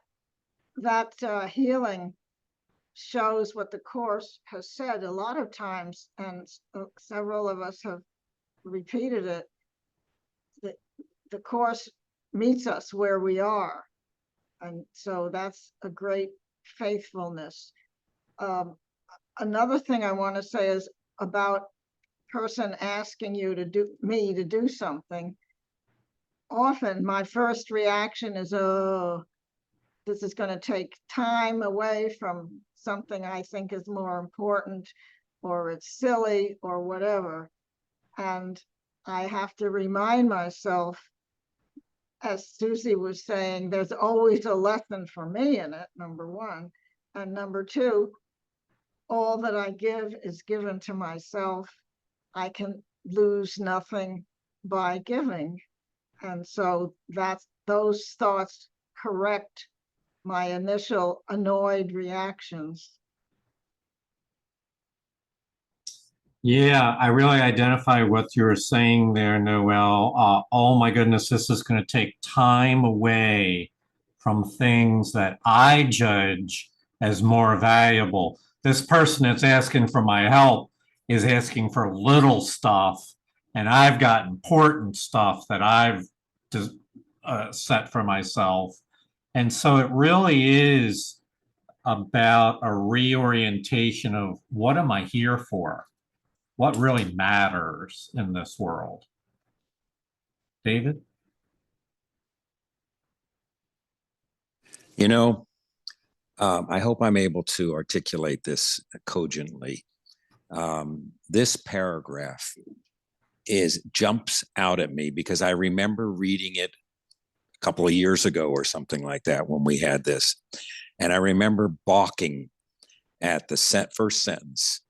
healing shows what the Course has said a lot of times, and several of us have repeated it. That the Course meets us where we are, and so that's a great faithfulness. Another thing I want to say is about person asking you to do something. Often my first reaction is, oh, this is going to take time away from something I think is more important, or it's silly, or whatever. And I have to remind myself, as Susie was saying, there's always a lesson for me in it, number one. And number two, all that I give is given to myself. I can lose nothing by giving. And so those thoughts correct my initial annoyed reactions. Yeah, I really identify what you're saying there, Noel. Oh my goodness, this is going to take time away from things that I judge as more valuable. This person that's asking for my help is asking for little stuff, and I've got important stuff that I've set for myself. And so it really is about a reorientation of what am I here for? What really matters in this world? David? I hope I'm able to articulate this cogently. This paragraph jumps out at me because I remember reading it a couple of years ago or something like that when we had this. And I remember balking at the first sentence.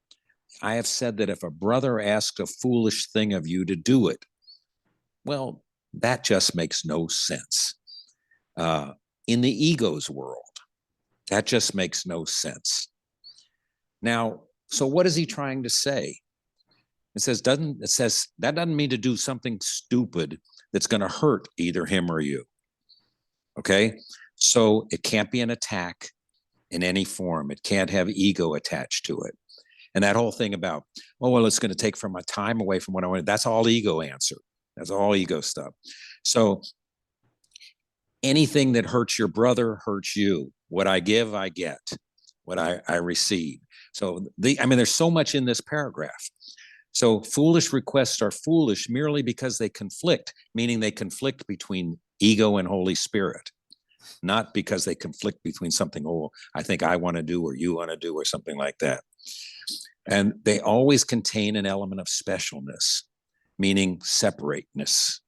I have said that if a brother asks a foolish thing of you to do it, well, that just makes no sense. In the ego's world, that just makes no sense. Now, so what is he trying to say? It says that doesn't mean to do something stupid that's going to hurt either him or you. Okay? So it can't be an attack in any form. It can't have ego attached to it. And that whole thing about, oh, well, it's going to take from my time away from what I want. That's all ego answer. That's all ego stuff. So anything that hurts your brother hurts you. What I give, I get. What I receive. So there's so much in this paragraph. So foolish requests are foolish merely because they conflict, meaning they conflict between ego and Holy Spirit, not because they conflict between something, oh, I think I want to do or you want to do or something like that. And they always contain an element of specialness, meaning separateness.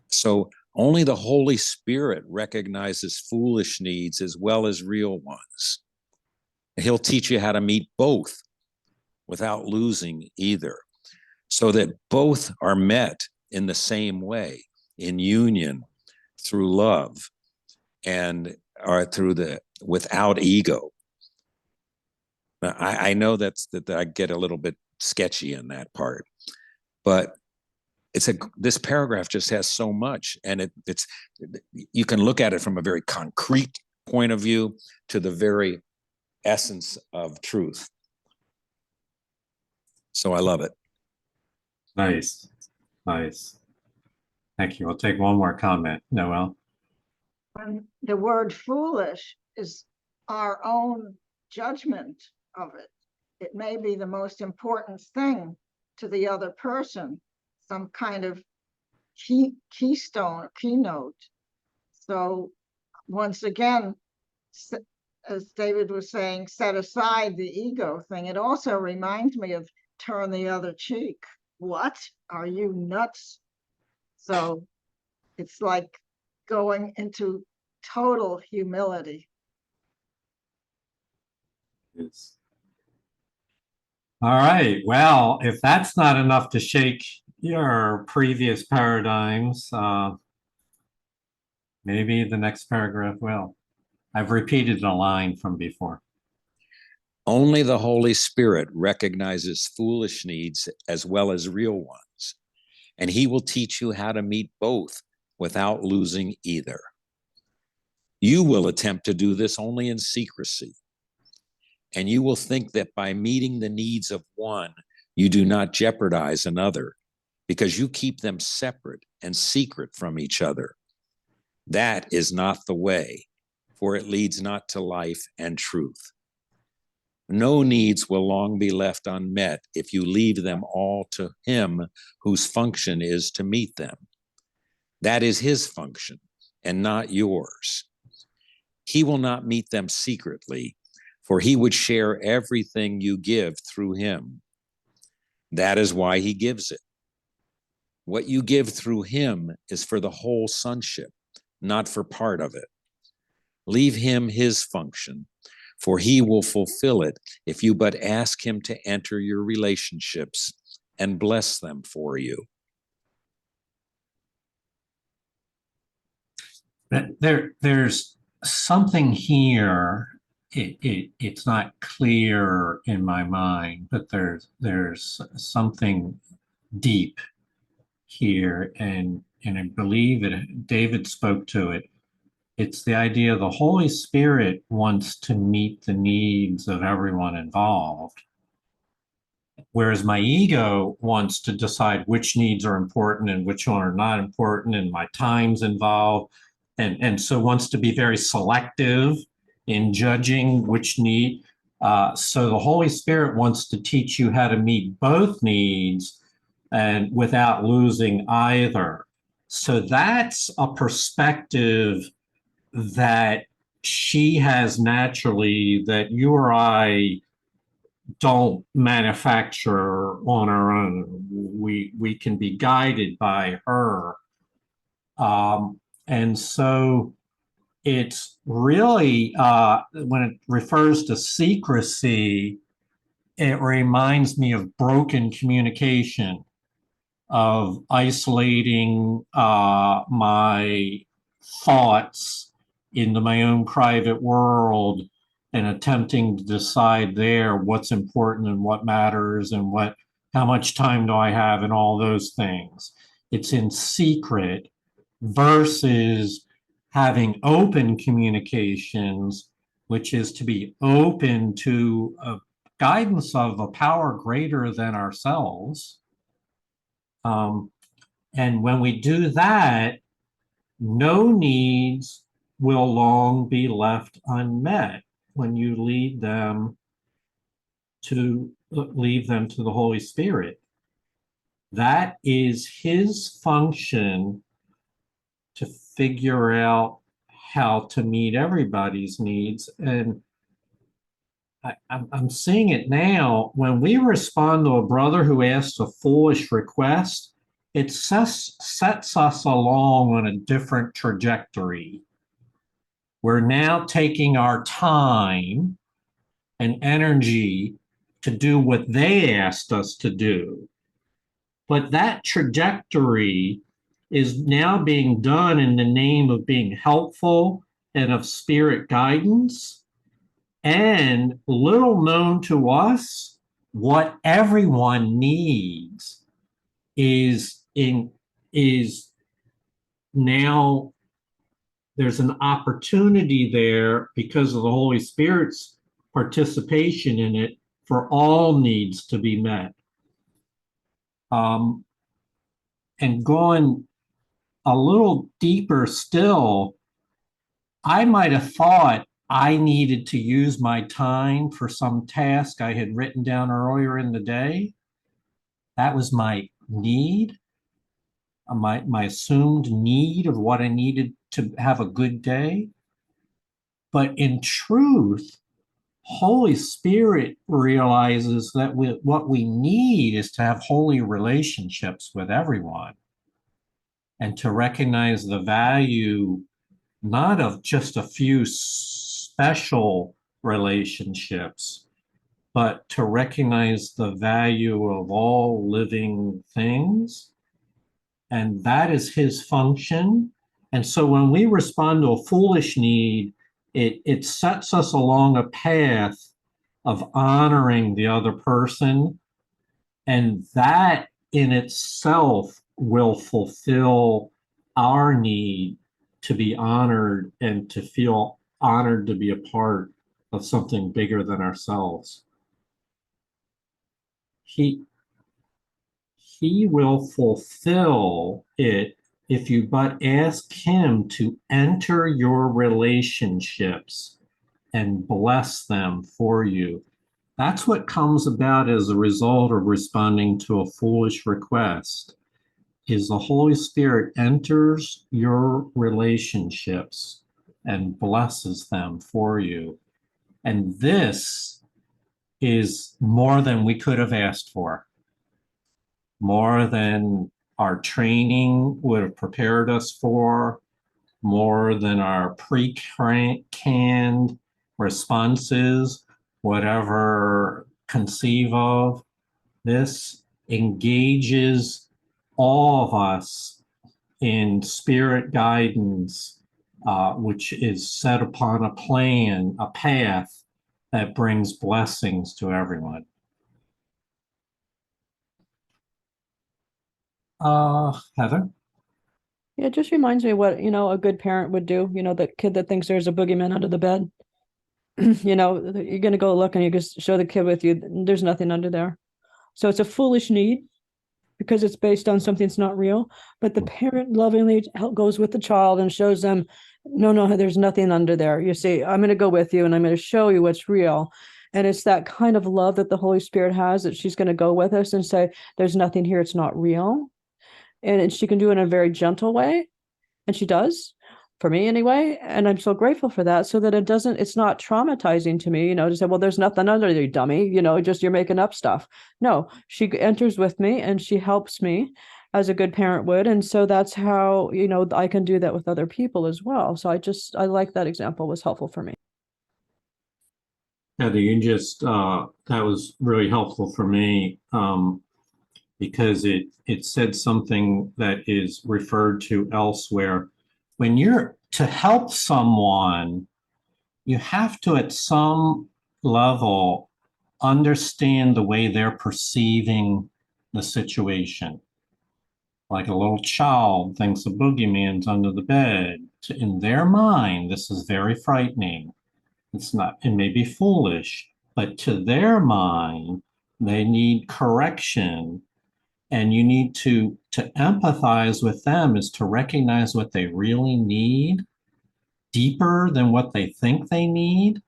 So only the Holy Spirit recognizes foolish needs as well as real ones. He'll teach you how to meet both without losing either, so that both are met in the same way, in union, through love, and are without ego. I know that I get a little bit sketchy in that part, But this paragraph just has so much, and you can look at it from a very concrete point of view to the very essence of truth. So I love it. Nice. Nice. Thank you. We'll take one more comment. Noel. When the word foolish is our own judgment of it, it may be the most important thing to the other person, some kind of keystone, keynote. So once again, as David was saying, set aside the ego thing. It also reminds me of turn the other cheek. What? Are you nuts? So it's like going into total humility. Yes. All right. Well, if that's not enough to shake your previous paradigms, maybe the next paragraph will. I've repeated a line from before. Only the Holy Spirit recognizes foolish needs as well as real ones, and he will teach you how to meet both without losing either. You will attempt to do this only in secrecy, and you will think that by meeting the needs of one, you do not jeopardize another, because you keep them separate and secret from each other. That is not the way, for it leads not to life and truth. No needs will long be left unmet if you leave them all to him whose function is to meet them. That is his function and not yours. He will not meet them secretly, for he would share everything you give through him. That is why he gives it. What you give through him is for the whole sonship, not for part of it. Leave him his function, for he will fulfill it if you but ask him to enter your relationships and bless them for you. There's something here. It's not clear in my mind, but there's something deep here, and I believe it. David spoke to it. It's the idea the Holy Spirit wants to meet the needs of everyone involved, whereas my ego wants to decide which needs are important and which one are not important, and my time's involved, and so wants to be very selective in judging which need. So the Holy Spirit wants to teach you how to meet both needs and without losing either. So that's a perspective that she has naturally, that you or I don't manufacture on our own. We can be guided by her. And so it's really, when it refers to secrecy, it reminds me of broken communication, of isolating my thoughts into my own private world and attempting to decide there what's important and what matters and how much time do I have and all those things. It's in secret versus having open communications, which is to be open to a guidance of a power greater than ourselves. And when we do that, no needs will long be left unmet when you leave them to the Holy Spirit. That is his function, to figure out how to meet everybody's needs. And I'm seeing it now. When we respond to a brother who asks a foolish request, it sets us along on a different trajectory. We're now taking our time and energy to do what they asked us to do. But that trajectory is now being done in the name of being helpful and of spirit guidance. And little known to us, what everyone needs is now there's an opportunity there because of the Holy Spirit's participation in it for all needs to be met. And going a little deeper still, I might have thought I needed to use my time for some task I had written down earlier in the day. That was my need, my assumed need of what I needed to have a good day. But in truth, Holy Spirit realizes that what we need is to have holy relationships with everyone and to recognize the value not of just a few special relationships, but to recognize the value of all living things. And that is his function. And so when we respond to a foolish need, it sets us along a path of honoring the other person. And that in itself will fulfill our need to be honored and to feel honored to be a part of something bigger than ourselves. He will fulfill it if you but ask him to enter your relationships and bless them for you. That's what comes about as a result of responding to a foolish request, is the Holy Spirit enters your relationships and blesses them for you. And this is more than we could have asked for, more than our training would have prepared us for, more than our pre-canned responses, whatever conceive of. This engages all of us in spirit guidance, which is set upon a plan, a path that brings blessings to everyone. Heather? Yeah, it just reminds me of what, a good parent would do. The kid that thinks there's a boogeyman under the bed. You're going to go look and you just show the kid with you, there's nothing under there. So it's a foolish need because it's based on something that's not real. But the parent lovingly goes with the child and shows them, no, there's nothing under there. You see, I'm going to go with you and I'm going to show you what's real. And it's that kind of love that the Holy Spirit has, that she's going to go with us and say, there's nothing here. It's not real. And she can do it in a very gentle way. And she does, for me anyway. And I'm so grateful for that, so that it's not traumatizing to me, to say, well, there's nothing under there, you dummy, just you're making up stuff. No, she enters with me and she helps me as a good parent would. And so that's how, I can do that with other people as well. So I like that example, was helpful for me. Heather, that was really helpful for me, because it said something that is referred to elsewhere. When you're to help someone, you have to, at some level, understand the way they're perceiving the situation. Like a little child thinks a boogeyman's under the bed. In their mind, this is very frightening. It may be foolish, but to their mind, they need correction. And you need to empathize with them, is to recognize what they really need deeper than what they think they need,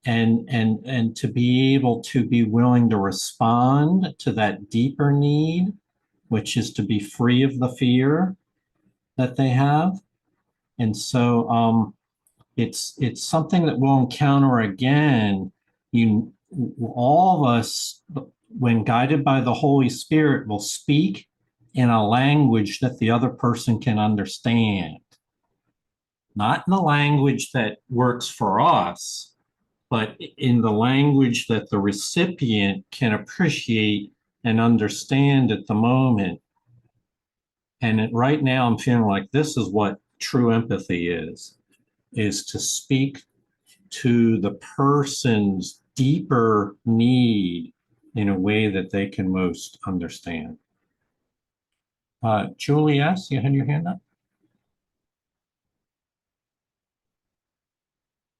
and to be able to be willing to respond to that deeper need, which is to be free of the fear that they have. And so it's something that we'll encounter again. All of us, when guided by the Holy Spirit, will speak in a language that the other person can understand. Not in the language that works for us, but in the language that the recipient can appreciate and understand at the moment. And right now I'm feeling like this is what true empathy is to speak to the person's deeper need in a way that they can most understand. Julie S., you had your hand up?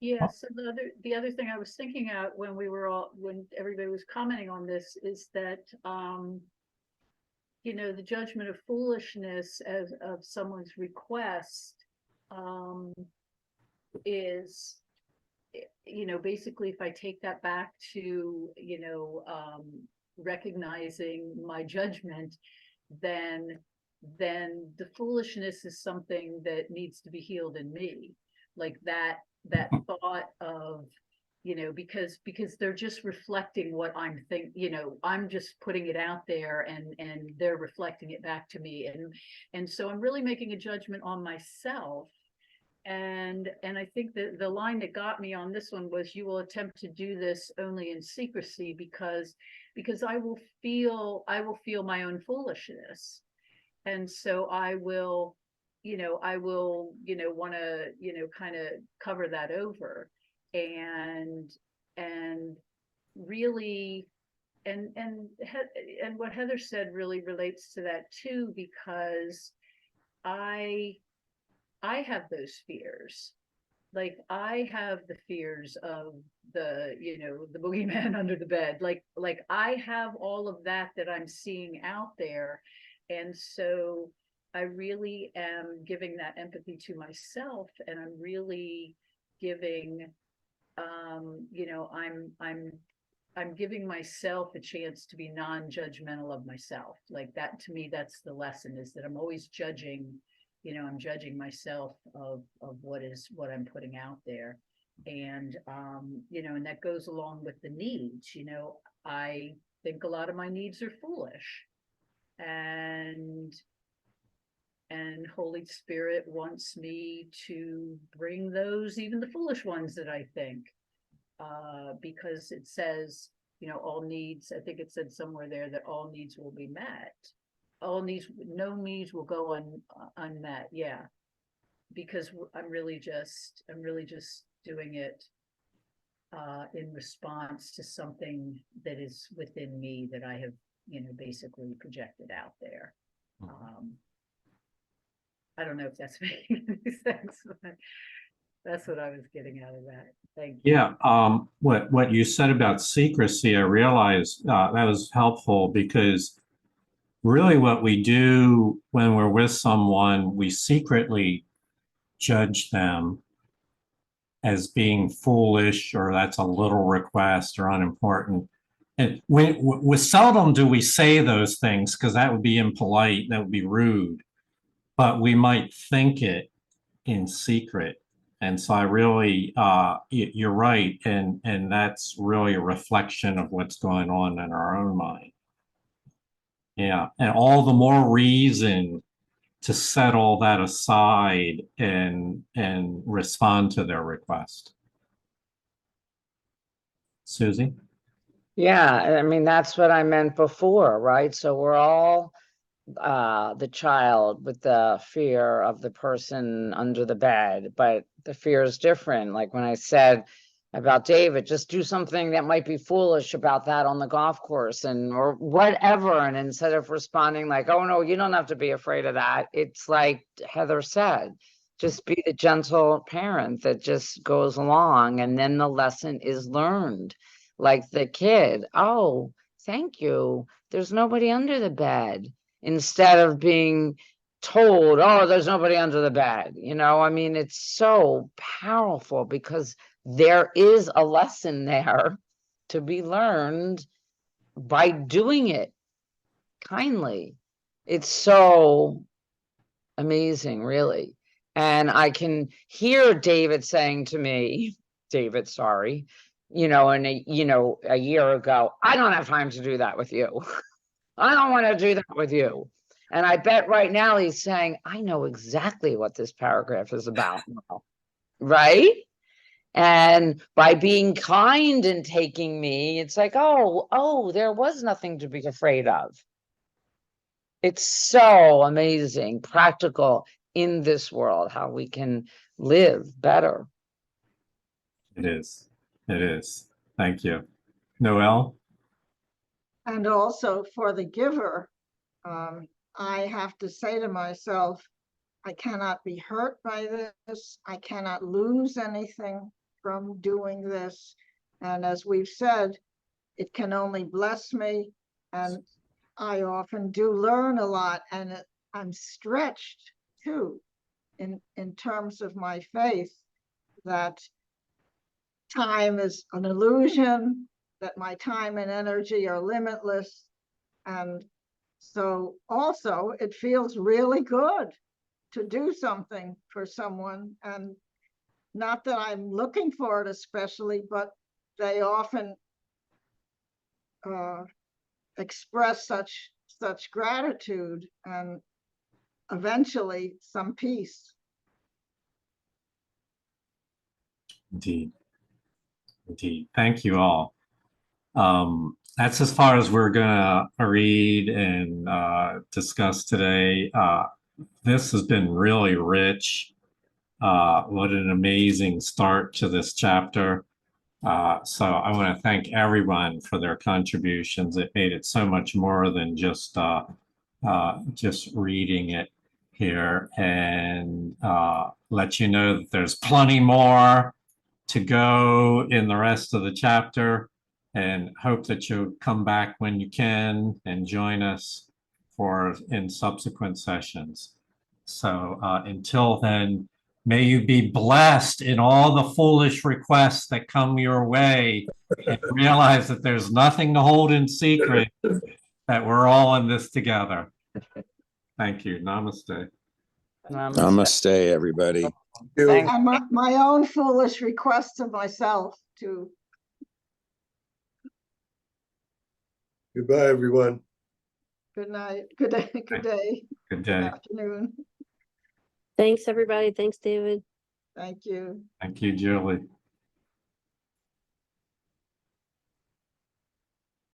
Yeah, so the other thing I was thinking out when everybody was commenting on this is that the judgment of foolishness of someone's request is basically, if I take that back to recognizing my judgment, then the foolishness is something that needs to be healed in me, like that thought of because they're just reflecting what I'm I'm just putting it out there, and they're reflecting it back to me, and so I'm really making a judgment on myself. And I think that the line that got me on this one was, you will attempt to do this only in secrecy because I will feel my own foolishness. And so I will want to, kind of cover that over, and really, and what Heather said really relates to that too, because I have those fears. Like, I have the fears of the boogeyman under the bed. Like I have all of that I'm seeing out there. And so I really am giving that empathy to myself, and I'm really giving, I'm giving myself a chance to be non-judgmental of myself. Like, that, to me, that's the lesson, is that I'm always judging. I'm judging myself of what I'm putting out there. And, and that goes along with the needs. I think a lot of my needs are foolish, and Holy Spirit wants me to bring those, even the foolish ones that I think, because it says, all needs, I think it said somewhere there that all needs will be met. No needs will go unmet. Yeah, because I'm really just doing it in response to something that is within me that I have, basically projected out there. I don't know if that's making any sense, but that's what I was getting out of that. Thank you. Yeah, what you said about secrecy, I realized that was helpful, because really what we do when we're with someone, we secretly judge them as being foolish, or that's a little request, or unimportant. And we seldom do we say those things, because that would be impolite, that would be rude, but we might think it in secret. And so I really, you're right, and that's really a reflection of what's going on in our own mind. Yeah, and all the more reason to set all that aside and respond to their request. Susie? Yeah, I mean, that's what I meant before, right? So we're all the child with the fear of the person under the bed, but the fear is different. Like when I said about David, just do something that might be foolish about that on the golf course, or whatever. And instead of responding like, oh no, you don't have to be afraid of that, it's like Heather said, just be the gentle parent that just goes along, and then the lesson is learned. Like the kid, oh, thank you, there's nobody under the bed, instead of being told, oh, there's nobody under the bed. I mean, it's so powerful, because there is a lesson there to be learned by doing it kindly. It's so amazing, really. And I can hear David saying to me, David, sorry, a year ago, I don't have time to do that with you. I don't want to do that with you. And I bet right now he's saying, I know exactly what this paragraph is about now. Right? And by being kind and taking me, it's like, oh, there was nothing to be afraid of. It's so amazing, practical in this world, how we can live better. It is. It is. Thank you. Noelle? And also for the giver, I have to say to myself, I cannot be hurt by this. I cannot lose anything from doing this. And as we've said, it can only bless me. And I often do learn a lot, and I'm stretched too in terms of my faith that time is an illusion, that my time and energy are limitless. And so also it feels really good to do something for someone. And not that I'm looking for it especially, but they often express such gratitude and eventually some peace. Indeed. Indeed. Thank you all. That's as far as we're gonna read and discuss today. This has been really rich. What an amazing start to this chapter. So I want to thank everyone for their contributions. It made it so much more than just reading it here, and let you know that there's plenty more to go in the rest of the chapter, and hope that you'll come back when you can and join us in subsequent sessions. So until then, may you be blessed in all the foolish requests that come your way, and realize that there's nothing to hold in secret, that we're all in this together. Thank you. Namaste. Namaste, everybody. Thank And my own foolish request to myself too. Goodbye, everyone. Good night, good day, good day, Good good day. afternoon. Thanks, everybody. Thanks, David. Thank you. Thank you, Julie.